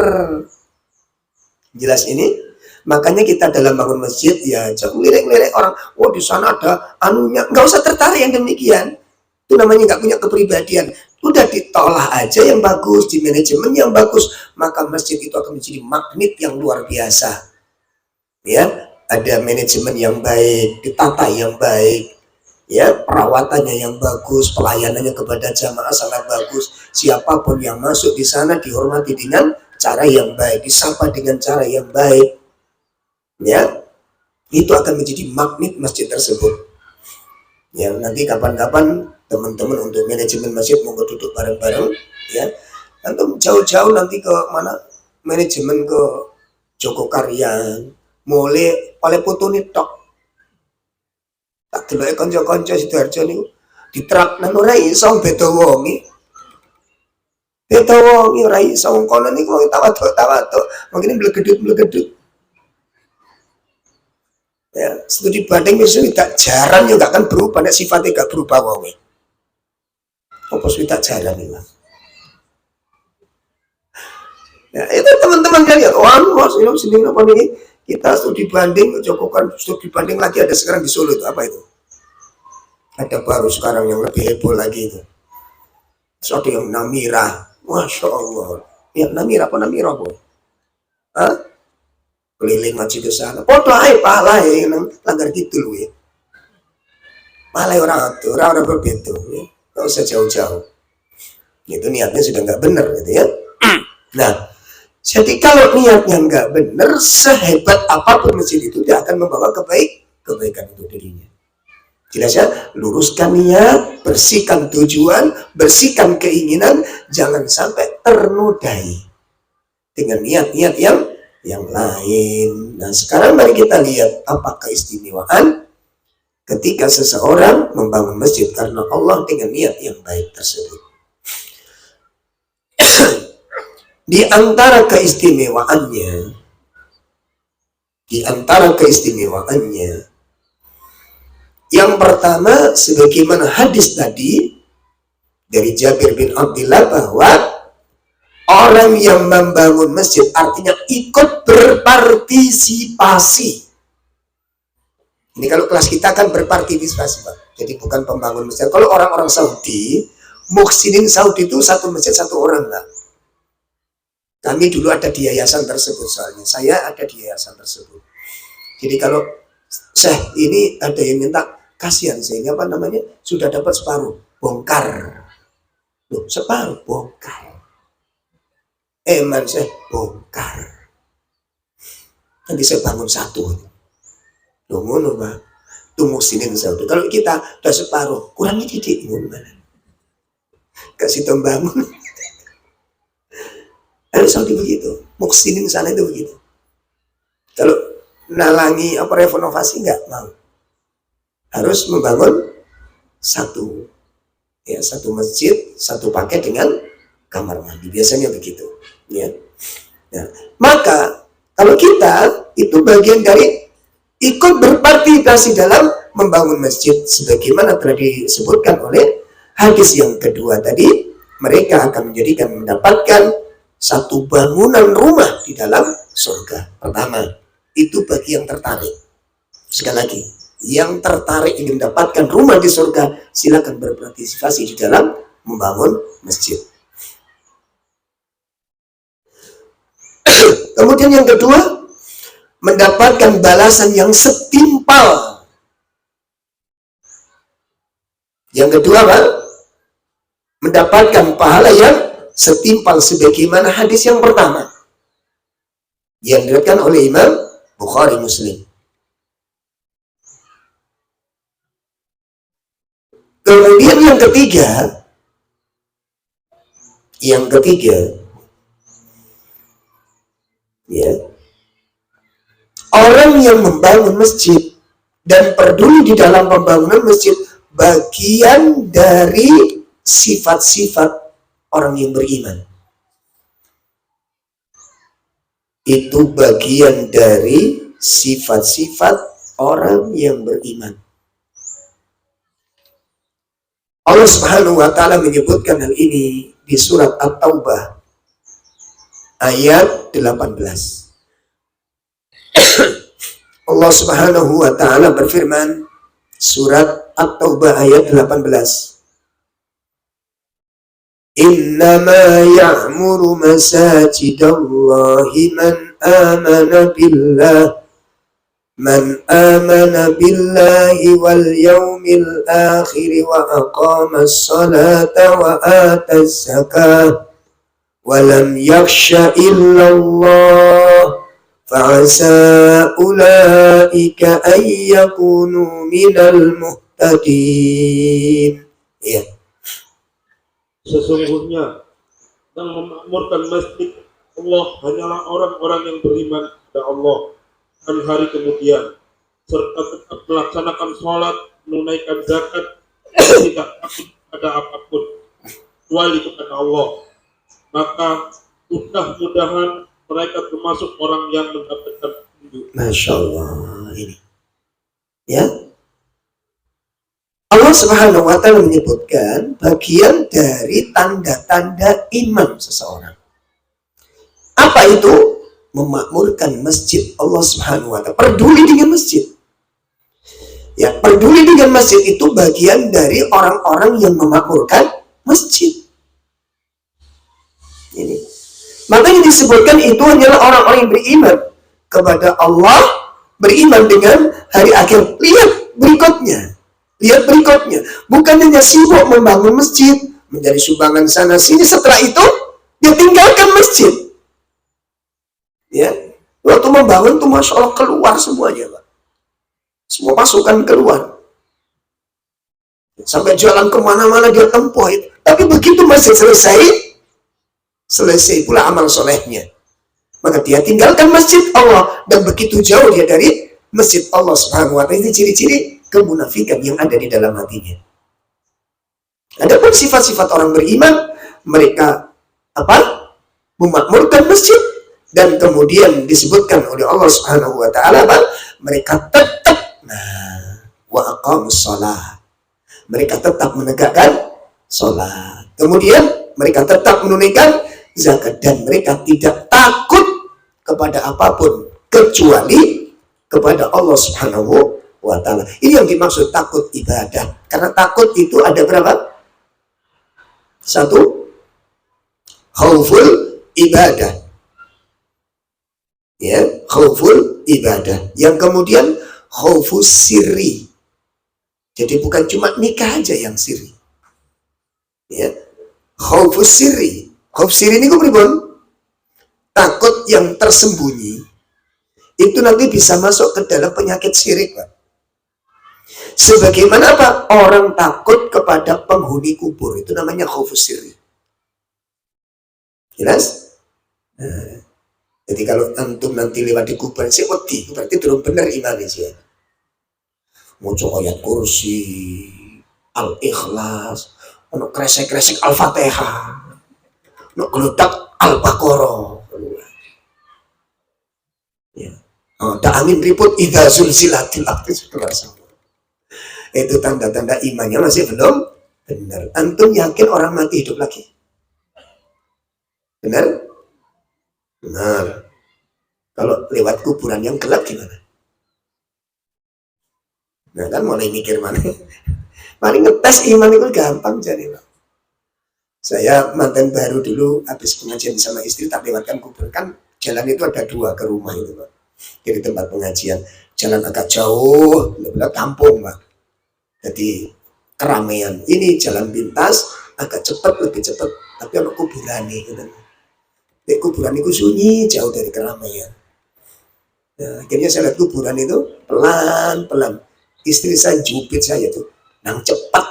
Jelas ini? Makanya kita dalam bangun masjid, ya jangan lirik-lirik orang, oh di sana ada anunya. Nggak usah tertarik yang demikian. Itu namanya nggak punya kepribadian. Udah ditolak aja yang bagus, di manajemen yang bagus, maka masjid itu akan menjadi magnet yang luar biasa. Ya, ada manajemen yang baik, ditata yang baik, ya perawatannya yang bagus, pelayanannya kepada jamaah sangat bagus. Siapapun yang masuk di sana dihormati dengan cara yang baik, disapa dengan cara yang baik. Ya, itu akan menjadi magnet masjid tersebut. Ya, nanti kapan-kapan teman-teman untuk manajemen masjid mau duduk bareng-bareng, ya. Antum jauh-jauh nanti ke mana? Manajemen ke Jogokarian, mulai oleh foto nih tok. Tak delok kanca-kanca Sidoarjo niku ditrak nang ora iso beda wonge. Beda wonge ora iso wong kono niku wong tawaduk. Mungkin blegedut. Ya, studi banding misalnya tidak jarang juga akan berubah, nek sifatnya gak berubah wonge. Apa sudah tak jalan ini? Ya, itu teman-teman kalian, mas ini apa nih? Kita studi banding, Jokokan studi banding lagi ada sekarang di Solo itu apa itu? Ada baru sekarang yang lebih heboh lagi itu. Suatu yang Namira, masya Allah. Ya Namira apa Namira boy? Hah? Keliling ngaji ke sana. Foto aja pahala ya, langgar gitu loh ya. Pahala orang berbeda ya. Gak usah jauh-jauh. Itu niatnya sudah nggak benar gitu ya. Nah, jadi kalau niatnya nggak benar, sehebat apapun masjid itu dia akan membawa kebaikan untuk dirinya. Jelas ya, luruskan niat, bersihkan tujuan, bersihkan keinginan, jangan sampai ternodai dengan niat-niat yang lain. Nah, sekarang mari kita lihat apa keistimewaan ketika seseorang membangun masjid karena Allah dengan niat yang baik tersebut. Di antara keistimewaannya, yang pertama sebagaimana hadis tadi dari Jabir bin Abdullah bahwa orang yang membangun masjid artinya ikut berpartisipasi. Ini kalau kelas kita kan berpartisipasi, Pak. Jadi bukan pembangun masjid. Kalau orang-orang Saudi, muhsinin Saudi itu satu masjid satu orang, Pak. Kami dulu ada di yayasan tersebut soalnya. Saya ada di yayasan tersebut. Jadi kalau Syekh ini ada yang minta, kasihan sehingga apa namanya sudah dapat separuh, bongkar. Loh, separuh bongkar. Man Syekh bongkar. Nanti saya bangun satu. Loh ngono Pak. Itu muhsinin Saudi. Kalau kita udah separuh, kurangnya didik gimana? Kasih tembangun. Saudi begitu, muhsinin sana itu begitu. Kalau nalangi apa renovasi nggak mau, harus membangun satu masjid, satu paket dengan kamar mandi, biasanya begitu. Ya. Nah, maka kalau kita itu bagian dari ikut berpartisipasi dalam membangun masjid, sebagaimana telah disebutkan oleh hadis yang kedua tadi, mereka akan mendapatkan satu bangunan rumah di dalam surga. Pertama, itu bagi yang tertarik. Sekali lagi, yang tertarik ingin mendapatkan rumah di surga, silakan berpartisipasi di dalam membangun masjid. Kemudian yang kedua, mendapatkan balasan yang setimpal. Yang kedua, Pak, mendapatkan pahala yang setimpal sebagaimana hadis yang pertama yang diriwayatkan oleh Imam Bukhari Muslim. Kemudian yang ketiga ya, orang yang membangun masjid dan peduli di dalam pembangunan masjid bagian dari sifat-sifat orang yang beriman. Itu bagian dari sifat-sifat orang yang beriman. Allah Subhanahu wa taala menyebutkan hal ini di surat At-Taubah ayat 18. Allah Subhanahu wa taala berfirman, surat At-Taubah ayat 18. Innama ya'muru masajidallahi man amana billahi wal yawmil akhir wa aqamas salata wa ataz zakah wa lam yakhsha illallah fa'asa ulaika ay yakunu minal muhtadin. Ya. Sesungguhnya yang memakmurkan masjid Allah hanyalah orang-orang yang beriman kepada Allah dan hari kemudian, serta tetap melaksanakan sholat, menunaikan zakat, tidak takut pada apapun kecuali kepada Allah. Maka mudah-mudahan mereka termasuk orang yang mendapatkan petunjuk. Masya Allah, ini ya. Allah Subhanahu wa Ta'ala menyebutkan bagian dari tanda-tanda iman seseorang. Apa itu? Memakmurkan masjid Allah Subhanahu wa Ta'ala. Peduli dengan masjid. Ya, peduli dengan masjid itu bagian dari orang-orang yang memakmurkan masjid. Ini. Makanya disebutkan itu hanyalah orang-orang yang beriman kepada Allah, beriman dengan hari akhir. Lihat berikutnya. Bukan hanya sibuk membangun masjid, menjadi sumbangan sana sini. Setelah itu dia tinggalkan masjid. Ya, waktu membangun tuh Masya Allah keluar semuanya, Pak. Semua pasukan keluar. Sampai jalan kemana-mana dia tempuh itu. Tapi begitu masjid selesai pula amal solehnya. Maka dia tinggalkan masjid Allah. Dan begitu jauh dia dari masjid Allah Subhanahu wa Ta'ala. Ini ciri-ciri kemunafikan yang ada di dalam hatinya. Adapun sifat-sifat orang beriman, mereka memakmurkan masjid, dan kemudian disebutkan oleh Allah Subhanahu wa Ta'ala, mereka tetap wa aqamus shalah. Mereka tetap menegakkan salat. Kemudian mereka tetap menunaikan zakat, dan mereka tidak takut kepada apapun kecuali kepada Allah Subhanahu wa Ta'ala. Ini yang dimaksud takut ibadah. Karena takut itu ada berapa? Satu, khauful ibadah. Ya, khauful ibadah. Yang kemudian khaufus sirri. Jadi bukan cuma nikah aja yang sirri. Ya, khaufus sirri. Khauf sirri ini pripun? Takut yang tersembunyi. Itu nanti bisa masuk ke dalam penyakit syirik, Pak. Sebagaimana apa? Orang takut kepada penghuni kubur. Itu namanya khaufus sirri. Jelas? Nah, jadi kalau antum nanti lewat di kubur, saya wedi, berarti belum benar imannya sih. Muncul ayat kursi, Al-Ikhlas, ono kresek-kresek Al-Fatihah, ono geludak Al-Baqarah. Ya. Oh, amin ribut idza zulzilatil ardu. Itu tanda-tanda imannya masih belum benar. Antum yakin orang mati hidup lagi? Benar? Benar. Kalau lewat kuburan yang gelap gimana? Nah kan mulai mikir mana? Paling ngetes iman itu gampang jadi, Pak. Saya mantan baru dulu habis pengajian sama istri tak lewatkan kubur. Kan jalan itu ada dua ke rumah itu, Pak. Dari tempat pengajian. Jalan agak jauh, benar-benar kampung, Pak. Jadi keramaian. Ini jalan pintas, agak cepat, lebih cepat. Tapi ada kuburan nih. Gitu. Di kuburan itu sunyi, jauh dari keramaian. Nah, akhirnya saya lihat kuburan itu pelan-pelan. Istri saya jupit saya tuh, nang cepat.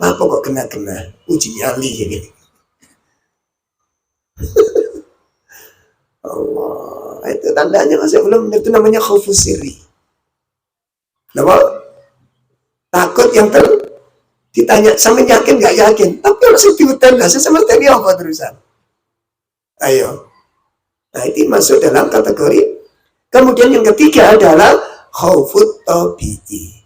Apa kok kena-kena? Uji nyali ini. Allah, itu tandanya masih belum. Itu namanya khaufus sirri. Kenapa? Takut yang ditanya, sama yakin gak yakin? Tapi harus dihutan lah, sama tadi apa terusan? Ayo. Nah, itu masuk dalam kategori. Kemudian yang ketiga adalah khaufut tabi'i.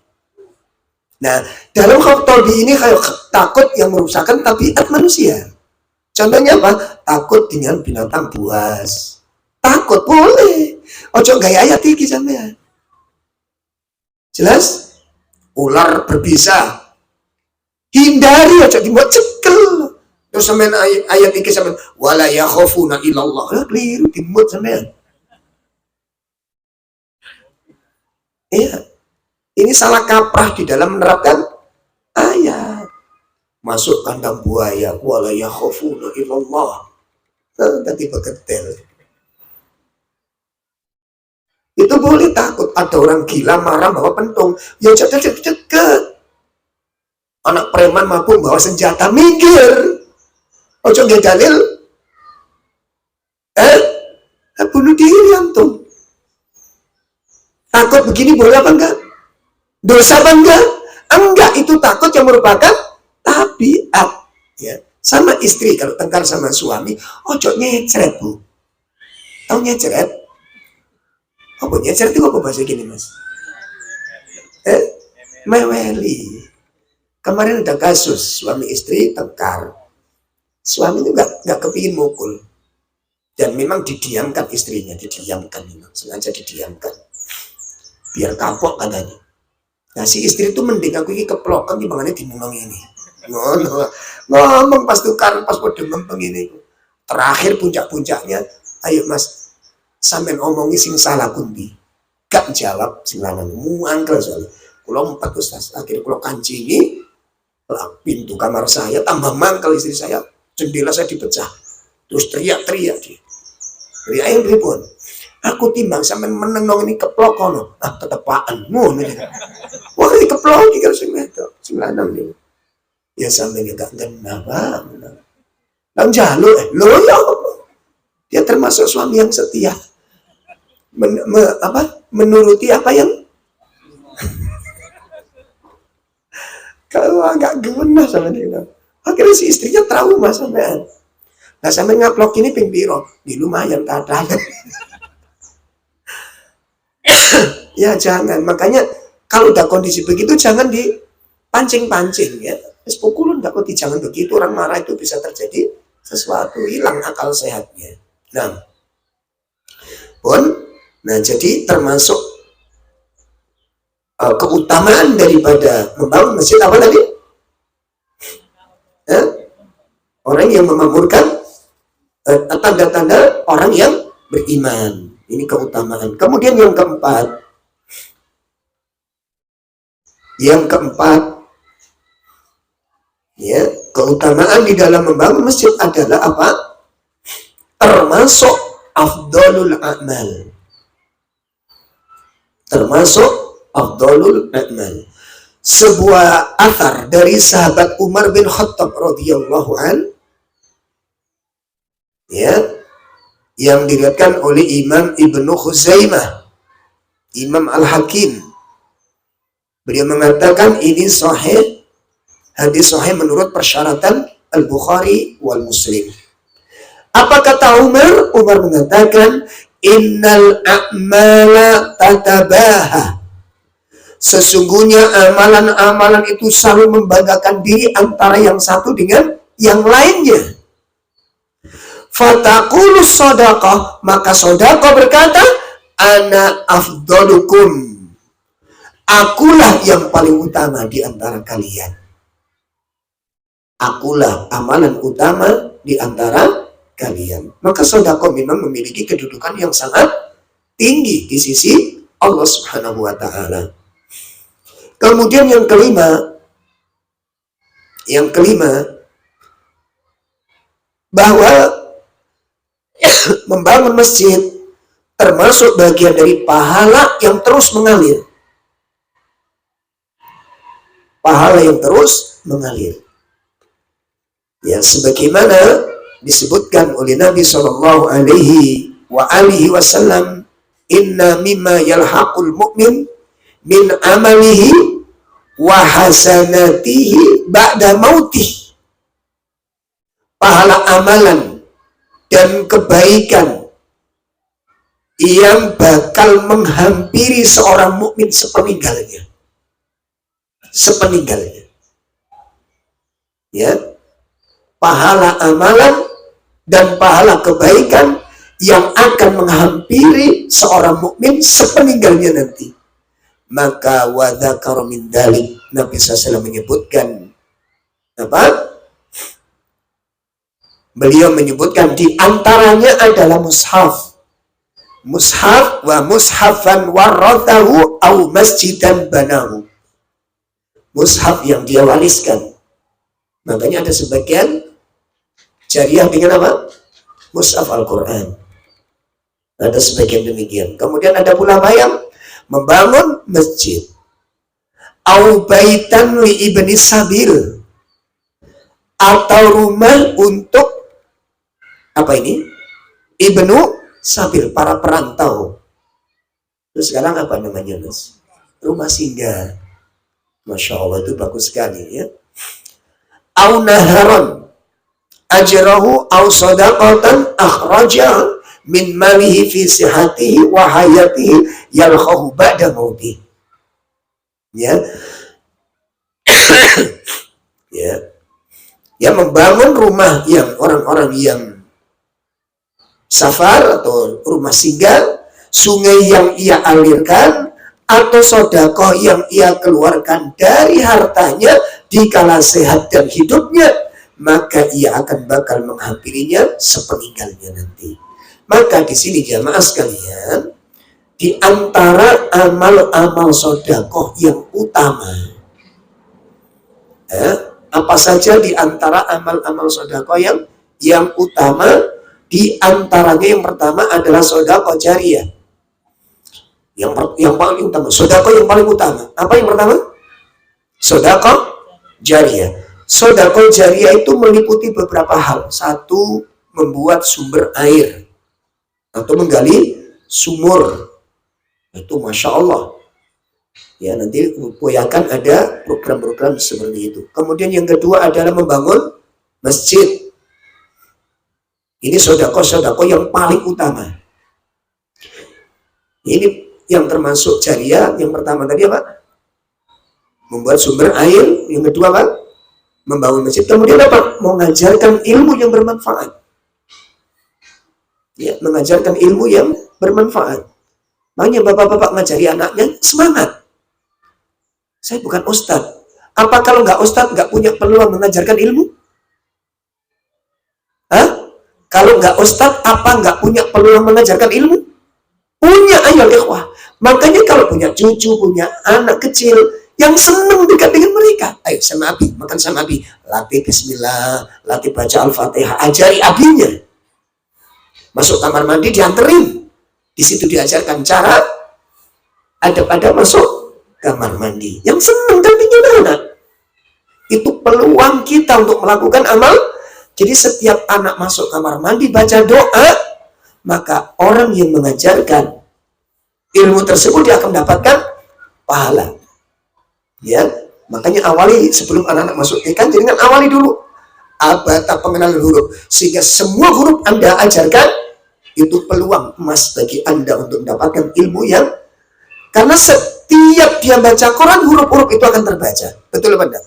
Nah, dalam khauf tabi'i ini kayak takut yang merusakkan tabiat manusia. Contohnya apa? Takut dengan binatang buas. Takut boleh. Ojo gaya ayat iki sampean. Jelas? Ular berbisa. Hindari aja dibuat cekel. Terus sampean ayat iki sampean wala yakhafuna illallah. Keliru dimut sampean. Iya. Ini salah kaprah di dalam menerapkan ayat. Masuk kandang buaya wala yakhafuna illallah. Tadi beketel. Itu boleh takut ada orang gila marah bawa pentung, ya deket. Anak preman mabuk bawa senjata, minggir. Ojo nggak dalil, bunuh diri antum. Takut begini boleh apa enggak? Dosa apa enggak? Enggak, itu takut yang merupakan tabiat. Ya, sama istri kalau tengkar sama suami, ojo nyecret bu. Tahu nyecret? Apa nyecret itu apa bahasa gini mas? meweli. Kemarin ada kasus suami istri tengkar. Suami itu nggak kepingin mukul. Dan memang didiamkan istrinya, didiamkan memang, sengaja didiamkan. Biar kapok katanya. Nah si istri itu mending aku ini keplokan gimana dimulung ini. Ngomong pas tukar, pas pada ngempeng ini. Terakhir puncak-puncaknya, ayo mas, sampean omongi sing salah kundi. Gak jawab sing lanang, muangkel soalnya. Kulo 4 ustaz, akhirnya kulo kancingi pintu kamar saya, tambah mangkel istri saya, jendela saya dipecah. Terus teriak-teriak dia. Teriak yang ribut. Aku timbang sampean meneng ini keplok kono. Ah tetepaan ngono. Wah ini keplok iki karo sing wedok, sing lanang niku. Ya sampean gak kenapa. Lah njaluk lho ya dia termasuk suami yang setia. Menuruti apa yang kalau agak gemenah sama dia. Akhirnya si istrinya trauma sampean. Nah sampai ngaplok ini ping piro? Di lumayan kadang. Ya jangan, makanya kalau udah kondisi begitu jangan dipancing-pancing ya. Sepukulun gak kok jangan begitu, orang marah itu bisa terjadi sesuatu, hilang akal sehatnya. Nah, jadi termasuk keutamaan daripada membangun masjid apa tadi? Orang yang memakmurkan tanda-tanda orang yang beriman. Ini keutamaan. Kemudian yang keempat, ya, keutamaan di dalam membangun masjid adalah apa? Termasuk afdalul a'mal. Termasuk afdalul a'mal. Sebuah athar dari sahabat Umar bin Khattab radhiyallahu an, ya, yang diriwayatkan oleh Imam Ibnu Khuzaimah, Imam Al-Hakim. Beliau mengatakan ini sahih, hadis sahih menurut persyaratan Al-Bukhari wal Muslim. Apa kata Umar? Umar mengatakan innal a'mala tatabaha. Sesungguhnya amalan-amalan itu selalu membanggakan diri antara yang satu dengan yang lainnya. Fataqulu shadaqah, maka shadaqah berkata, ana afdalukum, akulah yang paling utama di antara kalian. Akulah amalan utama di antara kalian. Maka shadaqah memang memiliki kedudukan yang sangat tinggi di sisi Allah Subhanahu wa taala. Kemudian yang kelima, bahwa membangun masjid termasuk bagian dari pahala yang terus mengalir. Pahala yang terus mengalir. Ya, sebagaimana disebutkan oleh Nabi Shallallahu Alaihi Wasallam, inna mimma yalhaqul mu'min min amalihi wa hasanatihi ba'da mautih. Pahala amalan dan kebaikan yang bakal menghampiri seorang mukmin sepeninggalnya. Ya, pahala amalan dan pahala kebaikan yang akan menghampiri seorang mukmin sepeninggalnya nanti. Maka wadzakara min dzalik, Nabi SAW menyebutkan apa? Beliau menyebutkan di antaranya adalah mushaf. Mushaf wa mushafan warathahu au masjidan banahu. Mushaf yang dia wariskan. Makanya ada sebagian jariah dengan apa? Mushaf Al-Quran. Ada sebagian demikian. Kemudian ada pula yang membangun masjid. Au baitan li ibni sabil. Atau rumah untuk apa ini? Ibnu sabil, para perantau. Terus sekarang apa namanya, Mas? Rumah singgah. Masya Allah, itu bagus sekali ya. Au naharon ajrahu au sadaqatan akhrajah min malihi fi sihatihi wa hayatihi yalkhahu ba'da mautih. Ya, Ya, ya membangun rumah yang orang-orang yang safar atau rumah singgah, sungai yang ia alirkan, atau sodakoh yang ia keluarkan dari hartanya di kala sehat dan hidupnya, maka ia akan bakal menghampirinya sepeninggalnya nanti. Maka di sini jamaah sekalian, di antara amal-amal sodakoh yang utama, apa saja di antara amal-amal sodakoh yang utama? Di antaranya yang pertama adalah sodakoh jariyah. Yang paling utama, sodakoh yang paling utama. Apa yang pertama? Sodakoh jariyah. Sodakoh jariyah itu meliputi beberapa hal. Satu, membuat sumber air atau menggali sumur. Itu Masya Allah. Ya, nanti akan ada program-program seperti itu. Kemudian yang kedua adalah membangun masjid. Ini sodakoh yang paling utama. Ini yang termasuk jariyah. Yang pertama tadi apa? Membuat sumber air. Yang kedua apa? Membangun masjid. Kemudian apa? Mengajarkan ilmu yang bermanfaat. Ya, mengajarkan ilmu yang bermanfaat. Makanya bapak-bapak ngajari anaknya, semangat. Saya bukan ustadz. Apa kalau nggak ustadz nggak punya peluang mengajarkan ilmu? Hah? Kalau nggak ustadz, apa nggak punya peluang mengajarkan ilmu? Punya, ayo ikhwah. Makanya kalau punya cucu, punya anak kecil, yang senang dekat dengan mereka. Ayo sama Abi, makan sama Abi. Latih bismillah, latih baca Al-Fatihah, ajari abinya. Masuk kamar mandi, dianterin. Di situ diajarkan cara adab-adab masuk kamar mandi. Yang senang dampingin anak. Itu peluang kita untuk melakukan amal. Jadi setiap anak masuk kamar mandi baca doa, maka orang yang mengajarkan ilmu tersebut dia akan mendapatkan pahala. Ya, makanya awali sebelum anak-anak masuk TK, jangan awali dulu abata pengenalan huruf, sehingga semua huruf Anda ajarkan. Itu peluang emas bagi Anda untuk mendapatkan ilmu yang, karena setiap dia baca Quran, huruf-huruf itu akan terbaca. Betul apa enggak?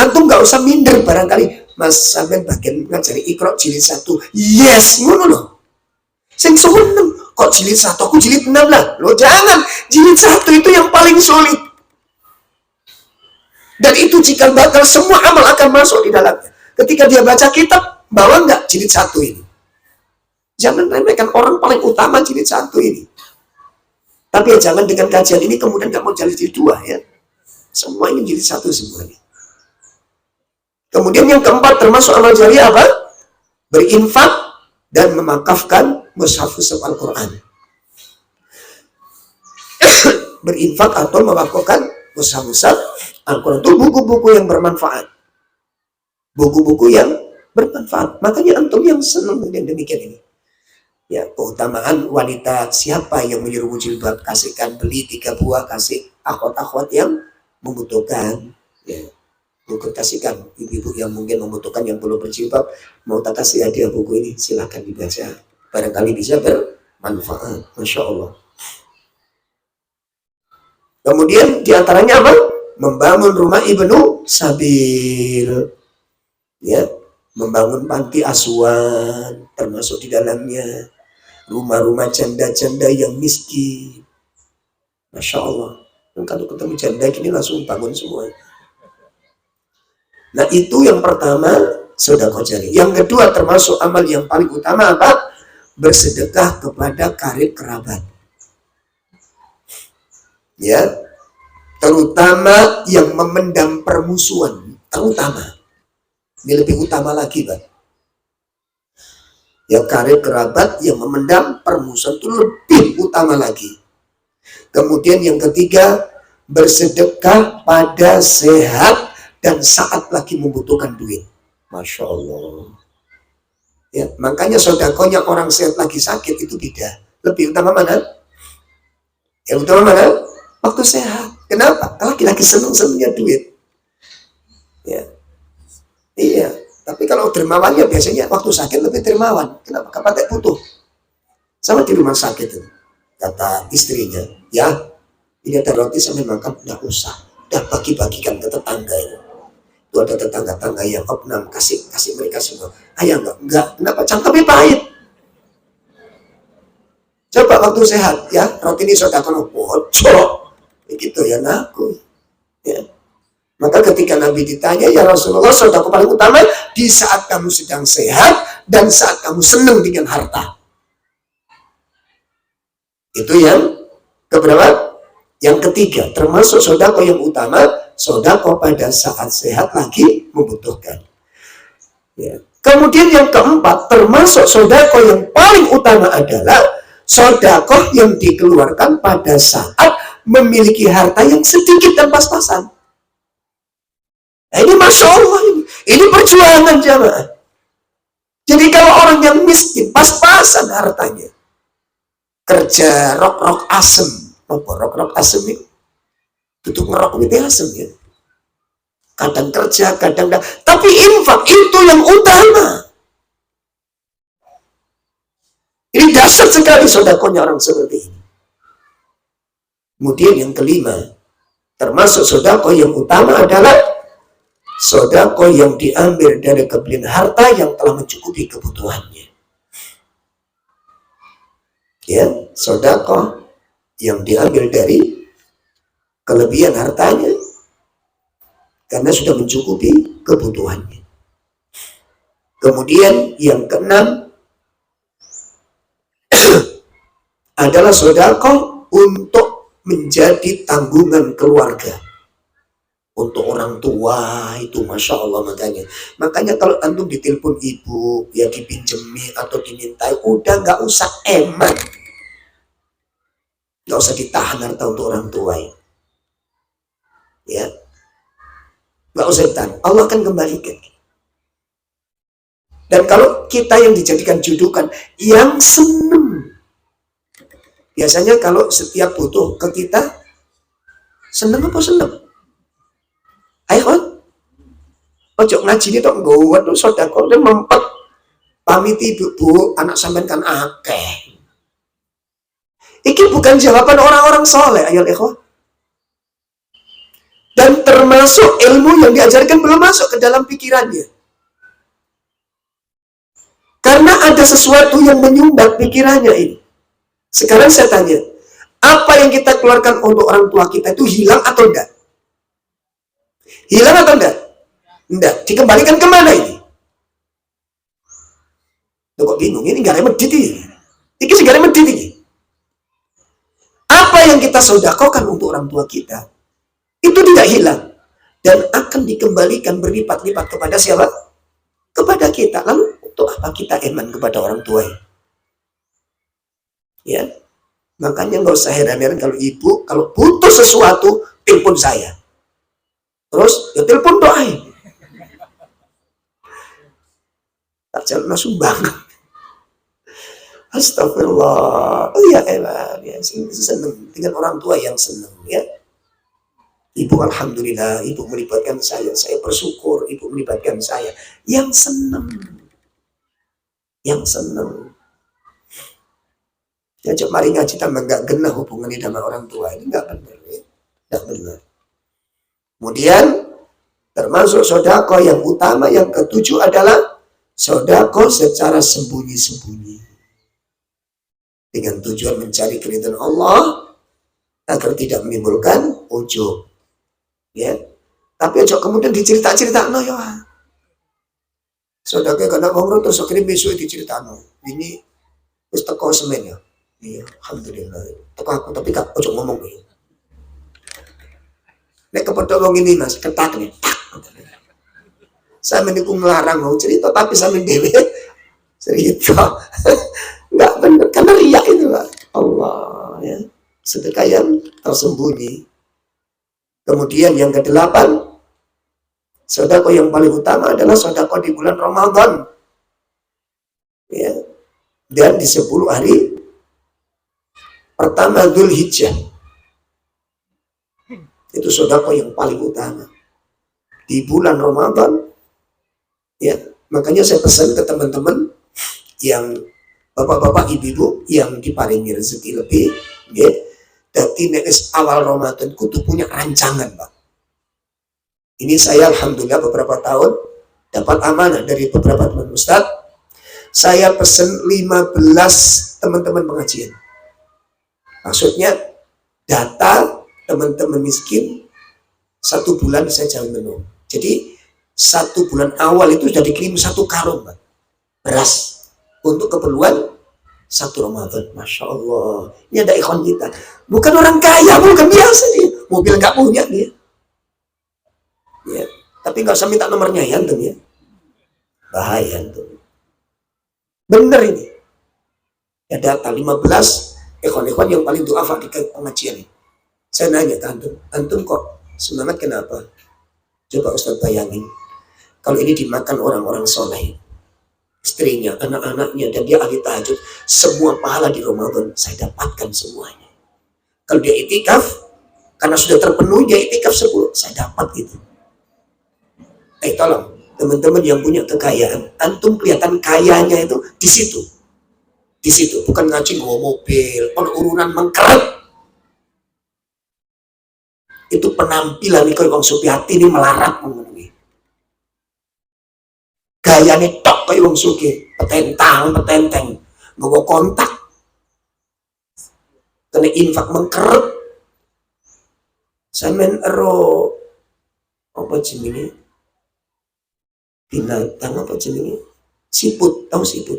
Antum nggak usah minder barangkali. Mas sampean bagian ngajari Iqra jilid 1. Yes, ngono loh. Sing seneng kok jilid 1, aku jilid 6 lah. Loh jangan, jilid 1 itu yang paling sulit. Dan itu jika bakal semua amal akan masuk di dalamnya. Ketika dia baca kitab, bawa nggak jilid 1 ini? Jangan remehkan orang paling utama jilid 1 ini. Tapi ya jangan dengan kajian ini kemudian nggak mau jilid 2 ya. Semua ini jilid 1 semuanya. Kemudian yang keempat termasuk amal jariah apa? Berinfak dan memakafkan mushaf Al-Quran. Berinfak atau mewakafkan mushaf Al-Quran itu buku-buku yang bermanfaat. Buku-buku yang bermanfaat. Makanya antum yang senang dengan demikian ini. Ya, keutamaan wanita, siapa yang menyuruh jilbab, kasihkan, beli 3 buah, kasih akhwat-akhwat yang membutuhkan. Ya. Buku kasihkan ibu-ibu yang mungkin membutuhkan, yang belum berjilbab, mau tak kasih hadiah buku ini, silahkan dibaca, barangkali bisa bermanfaat. Masya Allah. Kemudian diantaranya apa? Membangun rumah ibnu sabil, ya, membangun panti asuhan, termasuk di dalamnya rumah-rumah janda-janda yang miskin. Masya Allah. Dan kalau ketemu janda gini langsung bangun semua. Nah itu yang pertama, sedekah jariyah. Yang kedua termasuk amal yang paling utama apa? Bersedekah kepada karib kerabat. Ya, terutama yang memendam permusuhan, terutama. Ini lebih utama lagi, Pak. Ya, karib kerabat yang memendam permusuhan itu lebih utama lagi. Kemudian yang ketiga, bersedekah pada sehat dan saat lagi membutuhkan duit. Masya Allah. Ya, makanya sodakohnya orang sehat lagi sakit itu beda. Lebih utama mana? Yang utama mana? Waktu sehat. Kenapa? Lagi-lagi seneng-senengnya duit. Ya. Iya. Tapi kalau dermawannya biasanya waktu sakit lebih dermawan. Kenapa? Kapan butuh. Sama di rumah sakit itu. Kata istrinya, ya, ini ada roti sambil makan, nggak usah. dah bagi-bagikan ke tetangga ini. Itu ada tetangga-tetangga yang opnam, kasih mereka semua. Ayah enggak, kenapa? Cangkemnya pahit. Coba waktu sehat ya, roti ini sedekah bocor, begitu ya aku. Ya. Maka ketika Nabi ditanya, ya Rasulullah, sedekah paling utama di saat kamu sedang sehat dan saat kamu senang dengan harta. Itu yang keberapa? Yang ketiga, termasuk sedekah yang utama, sedekah pada saat sehat lagi membutuhkan. Ya. Kemudian yang keempat, termasuk sedekah yang paling utama adalah sedekah yang dikeluarkan pada saat memiliki harta yang sedikit dan pas-pasan. Nah, ini Masya Allah, ini perjuangan jamaah. Jadi kalau orang yang miskin, pas-pasan hartanya, kerja rok-rok asem, rok asem itu tutup ngerok itu asem ya, kadang kerja kadang tapi infak itu yang utama. Ini dasar sekali sedekahnya orang seperti ini. Kemudian yang kelima, termasuk sedekah yang utama adalah sedekah yang diambil dari kebelian harta yang telah mencukupi kebutuhannya. Ya, sedekah yang diambil dari kelebihan hartanya karena sudah mencukupi kebutuhannya. Kemudian yang keenam adalah sedekah untuk menjadi tanggungan keluarga. Untuk orang tua itu Masya Allah, makanya kalau antum ditelepon ibu ya dipinjemi atau dimintai, udah nggak usah eman. Nggak usah ditahan harta untuk orang tua ya, nggak usah ditahan, Allah akan kembalikan. Dan kalau kita yang dijadikan judukan yang seneng, biasanya kalau setiap butuh ke kita, seneng apa seneng? Ayo kan, ojo ngaji ini tok nggowo tuh sedekah dan mempet pamit ibu bu, anak sampean kan akeh. Ini bukan jawaban orang-orang soleh, ayo ikhwah. Dan termasuk ilmu yang diajarkan belum masuk ke dalam pikirannya. Karena ada sesuatu yang menyumbat pikirannya ini. Sekarang saya tanya, apa yang kita keluarkan untuk orang tua kita itu hilang atau enggak? Hilang atau enggak? Enggak. Dikembalikan kemana ini? Loh, kok bingung? Ini nggak medit ini. Ini segala medit ini. Apa yang kita sedekahkan untuk orang tua kita itu tidak hilang dan akan dikembalikan berlipat-lipat kepada siapa? Kepada kita. Lalu untuk apa kita eman kepada orang tua? Ya, makanya nggak usah heran-heran kalau ibu kalau butuh sesuatu telepon saya, terus ya telepon doain, tak jalan sumbangan. Astagfirullah. Oh ya elah, ya, senang dengan orang tua yang senang ya. Ibu alhamdulillah, ibu melibatkan saya bersyukur, ibu melibatkan saya yang senang. Yang senang. Ya cok mari ngaji tambah gak genah hubungannya sama orang tua, ini gak benar ya. Gak benar. Kemudian termasuk sedekah yang utama yang ketujuh adalah sedekah secara sembunyi-sembunyi. Dengan tujuan mencari keridhaan Allah agar tidak menimbulkan ujub. Ya. Tapi ojo kemudian dicerita-ceritakan ya. Sedekah kana wong terus kirim besok diceritakno. Ini wis teko semen ya. Iya, alhamdulillah. Teko aku tapi gak ojo ngomong ya. Nek kepethuk wong ini Mas, ketak nih. Saya meniku ngelarang mau cerita tapi sampe dhewe cerita. Enggak benar, karena riak itu Pak. Allah ya. Sedekah yang tersembunyi. Kemudian yang kedelapan, sedekah yang paling utama adalah sedekah di bulan Ramadan. Ya. Dan di 10 hari pertama Dzulhijjah. Itu sedekah yang paling utama. Di bulan Ramadan. Ya, makanya saya pesan ke teman-teman yang bapak-bapak, ibu-ibu yang diparingi rezeki lebih, ya. Jadi nek awal Ramadan kudu punya rancangan, Pak. Ini saya alhamdulillah beberapa tahun dapat amanah dari beberapa teman Ustadz. Saya pesen 15 teman-teman pengajian. Maksudnya data teman-teman miskin 1 bulan saya jamin penuh. Jadi 1 bulan awal itu sudah dikirim 1 karung Pak, beras untuk keperluan 1 Ramadan. Masya Allah, ini ada ikhwan kita, bukan orang kaya, bukan biasa dia, mobil nggak punya dia ya, tapi nggak usah minta nomornya ya antum ya, bahaya antum. Bener ini ya, data 15 ikhwan-ikhwan yang paling duafa di pengajian ini. Saya nanya ke antum kok semangat kenapa? Coba Ustaz bayangin, kalau ini dimakan orang-orang soleh, istrinya, anak-anaknya, dan dia ahli tahajud, semua pahala di Ramadan saya dapatkan semuanya. Kalau dia itikaf, karena sudah terpenuhi, dia itikaf 10, saya dapat gitu. Tolong teman-teman yang punya kekayaan, antum kelihatan kayanya itu di situ. Di situ, bukan ngaji bawa mobil, urunan mengkeret. Itu penampilan nih, kalau Bang Supiati ini melarat mengenai. Gayanya tok kayak Wong Suki, petenteng, bawa kontak, kena infak mengkeret. Sampean ero apa jenenge? Binatang apa jenenge? Siput, tahu siput?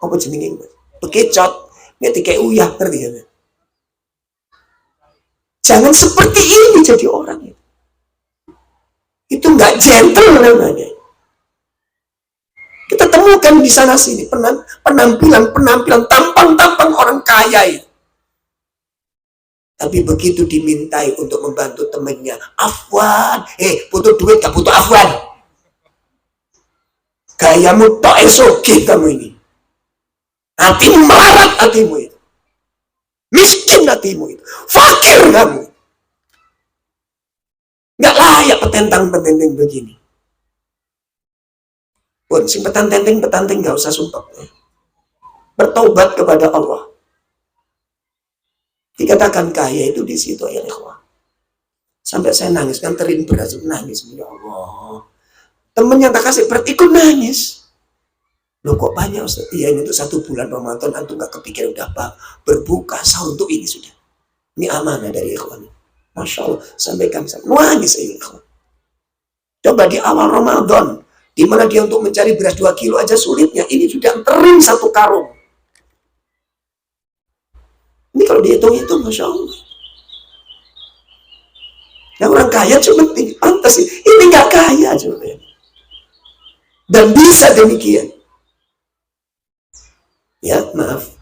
Apa jenenge? Bekecot, ini kayak uyah, ngerti ya? Jangan seperti ini jadi orang. Itu nggak gentle namanya. Kita temukan di sana sini penampilan tampang orang kaya itu. Tapi begitu dimintai untuk membantu temannya, afwan, butuh duit gak butuh afwan. Gayamu tok esoki kamu ini. Hatimu melarat, hatimu itu. Miskin hatimu itu. Fakir kamu. Gak layak petentang-petenteng begini. Pun si petanteng gak usah sumpah. Bertobat kepada Allah. Dikatakan kaya itu di situ ya ikhwah. Sampai saya nangis, kan terin beras nangis, ya Allah. Temen yang tak kasih berat ikut nangis. Loh kok banyak Ustaz? Iya, ini untuk 1 bulan Ramadan antum gak kepikiran udah apa? Berbuka sahur untuk ini sudah. Ini amanah dari ikhwan. Masya Allah, sampaikan nangis ayo ikhwan. Coba di awal Ramadan, di mana dia untuk mencari beras 2 kilo aja sulitnya, ini sudah terin 1 karung. Ini kalau dihitung-hitung, Masya Allah. Yang orang kaya cuma pantas ini nggak kaya cuma. Dan bisa demikian. Ya, maaf.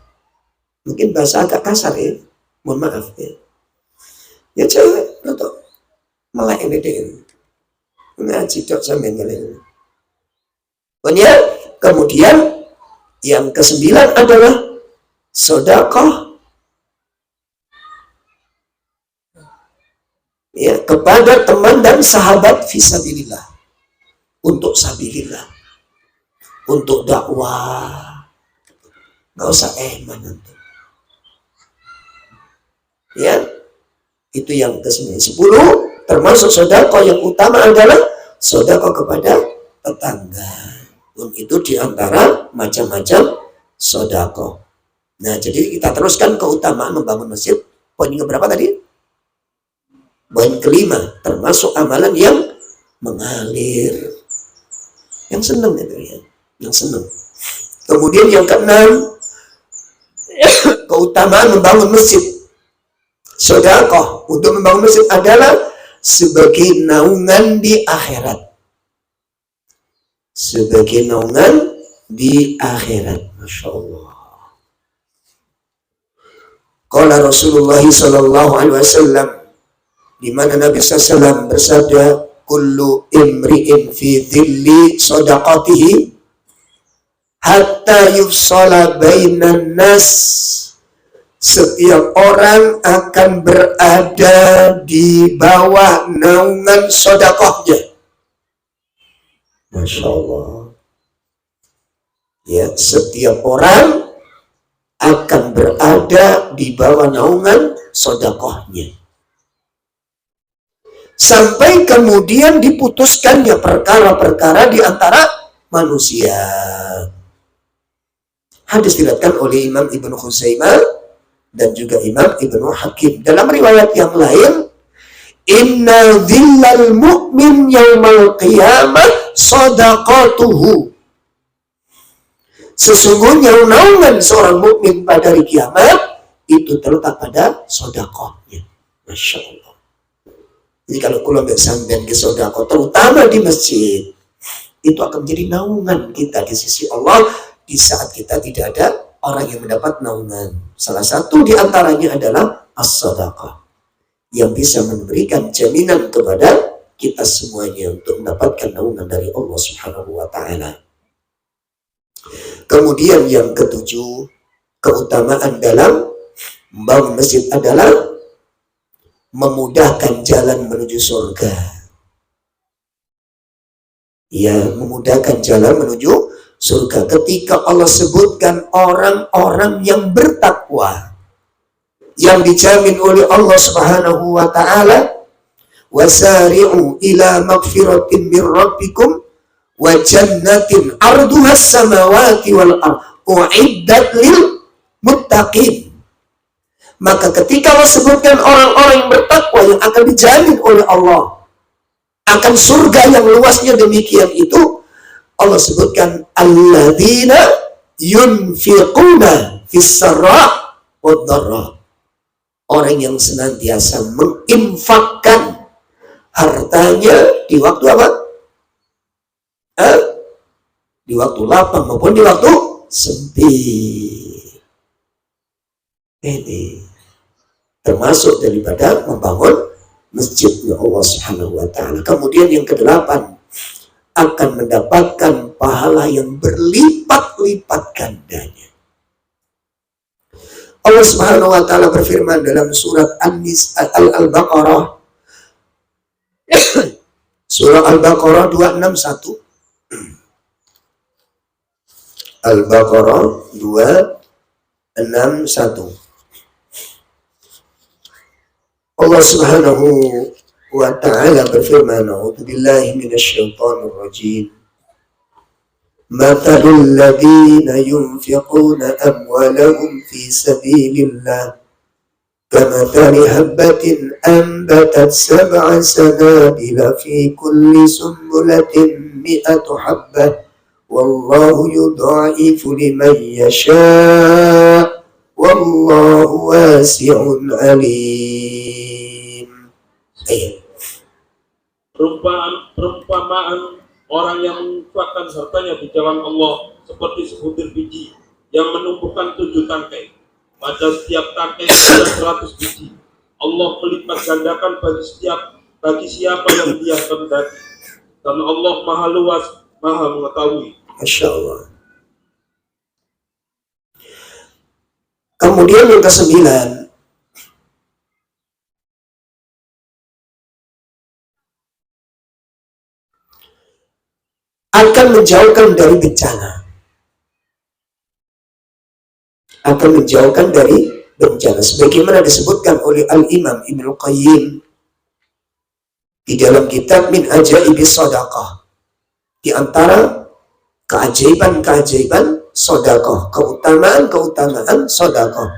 Mungkin bahasa agak kasar ya. Mohon maaf ya. Ya cewek, atau melek ini deh. Ngaji dok sampai ngelain. Kemudian yang ke-9 adalah sedekah ya kepada teman dan sahabat fisabilillah, untuk sabilillah, untuk dakwah. Nggak usah nanti. Ya, itu yang ke-9. 10 termasuk sedekah yang utama adalah sedekah kepada tetangga. Itu diantara macam-macam sedekah. Nah, jadi kita teruskan keutamaan membangun masjid. Poin yang berapa tadi? Poin ke-5, termasuk amalan yang mengalir, yang senang itu ya, yang senang. Kemudian yang ke-6, keutamaan membangun masjid. Sedekah untuk membangun masjid adalah sebagai naungan di akhirat. Sebagai naungan di akhirat. Masya Allah. Qala Rasulullah sallallahu alaihi wasallam, di mana Nabi SAW bersabda, kullu imri'in fi dhilli sadaqatihi hatta yufsala bainan nas. Setiap orang akan berada di bawah naungan sedekahnya. Masya Allah. Ya, setiap orang akan berada di bawah naungan sedekahnya. sampai kemudian diputuskannya perkara-perkara di antara manusia. Hadis diriwayatkan oleh Imam Ibnu Khuzaimah dan juga Imam Ibnu Hakim. Dalam riwayat yang lain, inna dhillal mu'min yaumal qiyamah sadaqatuhu. Sesungguhnya naungan seorang mukmin pada hari kiamat itu terletak pada sedekahnya. Masya Allah. Jadi kalau kula sampean ke sedekah, terutama di masjid, itu akan menjadi naungan kita di sisi Allah di saat kita tidak ada orang yang mendapat naungan. Salah satu di antaranya adalah as-sadaqah, yang bisa memberikan jaminan kepada kita semuanya untuk mendapatkan naungan dari Allah Subhanahu wa Ta'ala. Kemudian yang ketujuh, keutamaan dalam membangun masjid adalah memudahkan jalan menuju surga. Ya, memudahkan jalan menuju surga. Ketika Allah sebutkan orang-orang yang bertakwa, yang dijamin oleh Allah Subhanahu wa Ta'ala, wasari'u ila magfiratin min rabbikum wa jannatin arduhas samawati wal ardh u'iddat lil muttaqin. Maka ketika Allah sebutkan orang-orang yang bertakwa yang akan dijamin oleh Allah akan surga yang luasnya demikian itu, Allah sebutkan alladzina yunfiquna fis sarra wad dharra. Orang yang senantiasa menginfakkan hartanya di waktu apa? Di waktu lapang maupun di waktu sempit. Ini termasuk daripada membangun masjidnya Allah Subhanahu wa Ta'ala. Kemudian yang kedelapan, akan mendapatkan pahala yang berlipat-lipat gandanya. Allah Subhanahu wa Ta'ala berfirman dalam surat Al-Baqarah surah Al-Baqarah 261. Al-Baqarah 261. Allah Subhanahu wa Ta'ala berfirman, a'udzu billahi minasyaitonir rajim. Mathalul ladzina yunfiquna amwalahum fi sabilillah kamathali habbatin anbatat sab'a sanabila fi kulli sumbulatin mi'atu habbah wallahu yudha'ifu liman yasha' wallahu wasi'un alim. Perumpamaan orang yang menginfakkan hartanya di jalan Allah seperti sebutir biji yang menumbuhkan 7 tangkai. Pada setiap tangkai ada 100 biji. Allah melipat gandakan bagi siapa yang Dia kehendaki. Karena Allah Maha luas, Maha mengetahui. Masya Allah. Kemudian yang ke-9, akan menjauhkan dari bencana. Akan menjauhkan dari bencana. Sebagaimana disebutkan oleh Al-Imam Ibnu Qayyim di dalam kitab Min Ajaibis Shadaqah. Di antara keajaiban-keajaiban sedekah, keutamaan-keutamaan sedekah,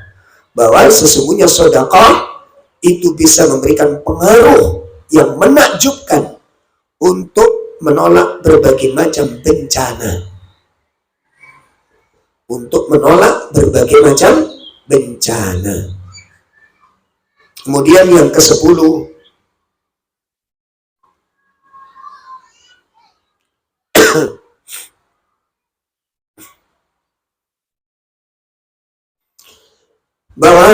bahwa sesungguhnya sedekah itu bisa memberikan pengaruh yang menakjubkan untuk menolak berbagai macam bencana. Untuk menolak berbagai macam bencana. Kemudian yang ke-10, bahwa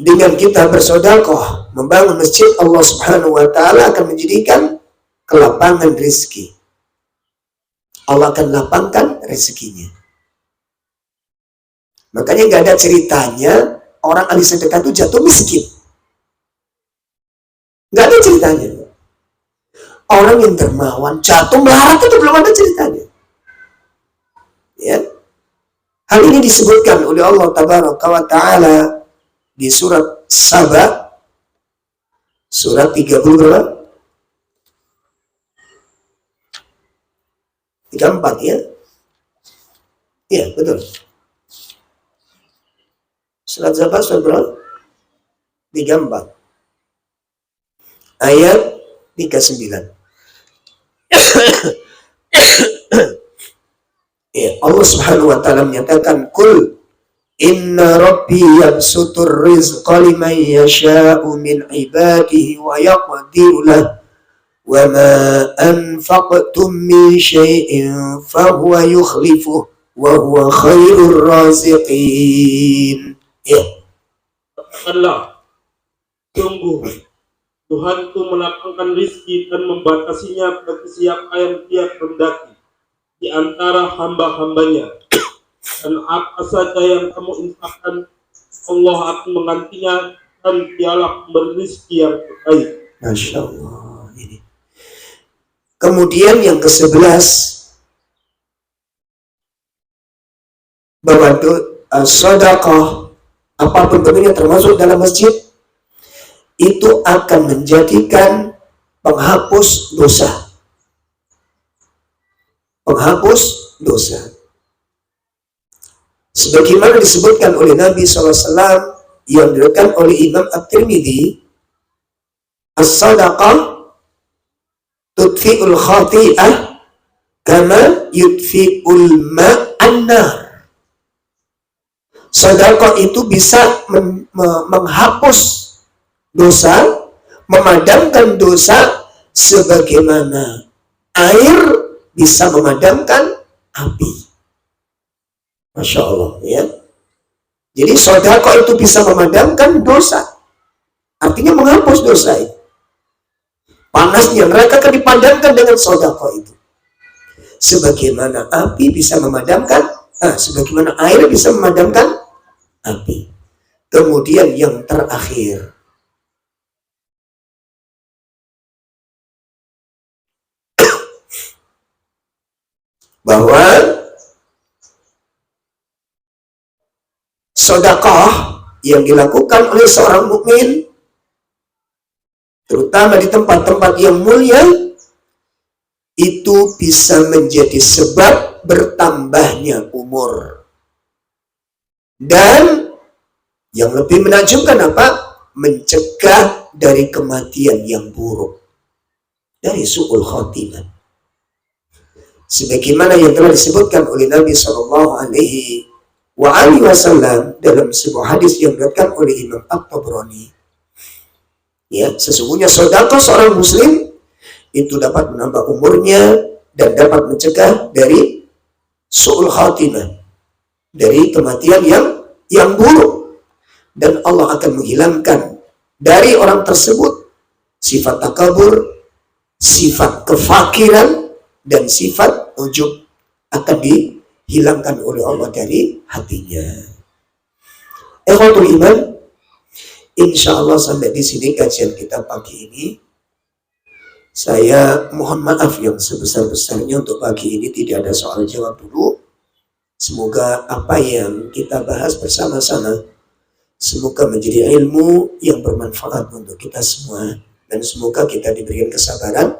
dengan kita bersedekah membangun masjid, Allah Subhanahu wa Ta'ala akan menjadikan kelapangan rezeki. Allah akan lapangkan rezekinya. Makanya nggak ada ceritanya orang ahli sedekah itu jatuh miskin. Nggak ada ceritanya. Orang yang dermawan jatuh melarat itu belum ada ceritanya. Ya. Hal ini disebutkan oleh Allah Tabaraka wa Ta'ala di surat Saba Surat 30 berapa? 34 ya? Iya, betul. Surat Zafar surat berapa? 34. Ayat 39. Ya, Allah Subhanahu wa taala menyatakan, "Qul inna rabbi yabsutur rizqa liman yasha'u min ibadihi wa yaqdiru lahu wa ma anfaqtum min syai'in fahuwa yukhlifuh wa huwa khairur raziqin." Ya, Katakanlah, sungguh Tuhanku melapangkan rizki dan membatasinya bagi siapa yang dia kehendaki di antara hamba-hambanya, dan apa saja yang kamu infakkan Allah akan menggantinya, dan dialah pemberi rezeki yang terbaik. Masya Allah. Ini. Kemudian yang ke-11, bahwa sedekah apapun bentuknya termasuk dalam masjid itu akan menjadikan penghapus dosa. Penghapus dosa. Sebagaimana disebutkan oleh Nabi SAW yang diriwayatkan oleh Imam At-Tirmidzi, as-sadaqah tudfi'ul khati'ah kama yudfi'ul ma'an nar. Sedekah itu bisa menghapus dosa, memadamkan dosa sebagaimana air bisa memadamkan api. Masya Allah ya. Jadi sedekah itu bisa memadamkan dosa, artinya menghapus dosa itu. Panasnya neraka akan dipadamkan dengan sedekah itu. Sebagaimana api bisa memadamkan, sebagaimana air bisa memadamkan api. Kemudian yang terakhir, bahwa sedekah yang dilakukan oleh seorang mukmin, terutama di tempat-tempat yang mulia, itu bisa menjadi sebab bertambahnya umur. Dan yang lebih menakjubkan apa? Mencegah dari kematian yang buruk, dari su'ul khatimah. Sebagaimana yang telah disebutkan oleh Nabi SAW dalam sebuah hadis yang diriwayatkan oleh Imam At-Tabrani. Ya, sesungguhnya sedekah seorang muslim itu dapat menambah umurnya dan dapat mencegah dari su'ul khatimah, dari kematian yang buruk. Dan Allah akan menghilangkan dari orang tersebut sifat takabur, sifat kefakiran, dan sifat ujub akan dihilangkan oleh Allah dari hatinya. Ikhwatul iman, insya Allah sampai di sini kajian kita pagi ini. Saya mohon maaf yang sebesar-besarnya untuk pagi ini tidak ada soal jawab dulu. Semoga apa yang kita bahas bersama-sama semoga menjadi ilmu yang bermanfaat untuk kita semua, dan semoga kita diberikan kesabaran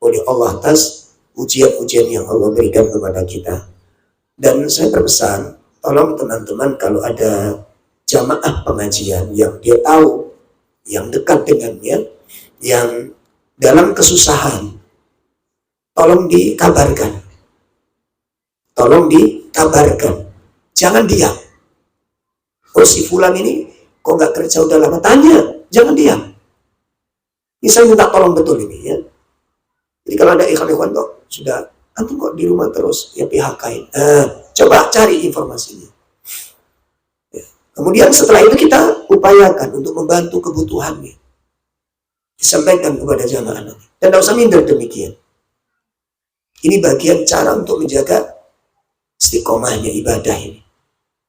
oleh Allah atas ujian-ujian yang Allah berikan kepada kita. Dan saya berpesan, tolong teman-teman kalau ada jamaah pengajian yang dia tahu, yang dekat dengannya, yang dalam kesusahan, tolong dikabarkan. Tolong dikabarkan. Jangan diam. Oh, si fulan ini kok nggak kerja udah lama? Tanya, jangan diam. Ini saya minta tolong betul ini ya. Jadi kalau ada ikhwan kok sudah, antum kok di rumah terus, ya PHK-in. Coba cari informasinya. Ya. Kemudian setelah itu kita upayakan untuk membantu kebutuhannya. Disampaikan kepada jamaah nanti. Dan tidak usah minder demikian. Ini bagian cara untuk menjaga istiqomahnya ibadah ini.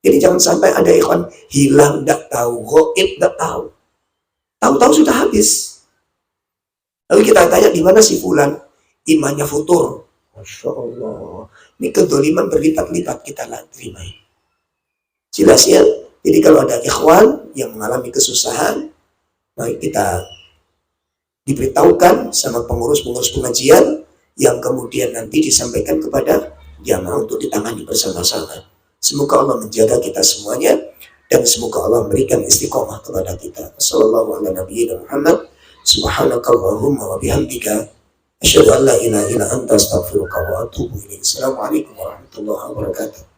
Jadi jangan sampai ada ikhwan hilang, tidak tahu, ghaib, tidak tahu. Tahu-tahu sudah habis. Lalu kita tanya di mana si fulan, imannya futur. Masya Allah. Ini kedoliman berlipat-lipat kita terima. Jelas ya. Jadi kalau ada ikhwan yang mengalami kesusahan, mari kita diberitahukan sama pengurus-pengurus pengajian yang kemudian nanti disampaikan kepada jamaah untuk ditangani bersama-sama. Semoga Allah menjaga kita semuanya dan semoga Allah memberikan istiqomah kepada kita. Sallallahu ala nabiyina Muhammad. Subhanakallahumma wa bihamdika asyhadu an la ilaha illa anta astaghfiruka wa atubu ilaik. Assalamualaikum warahmatullahi wabarakatuh.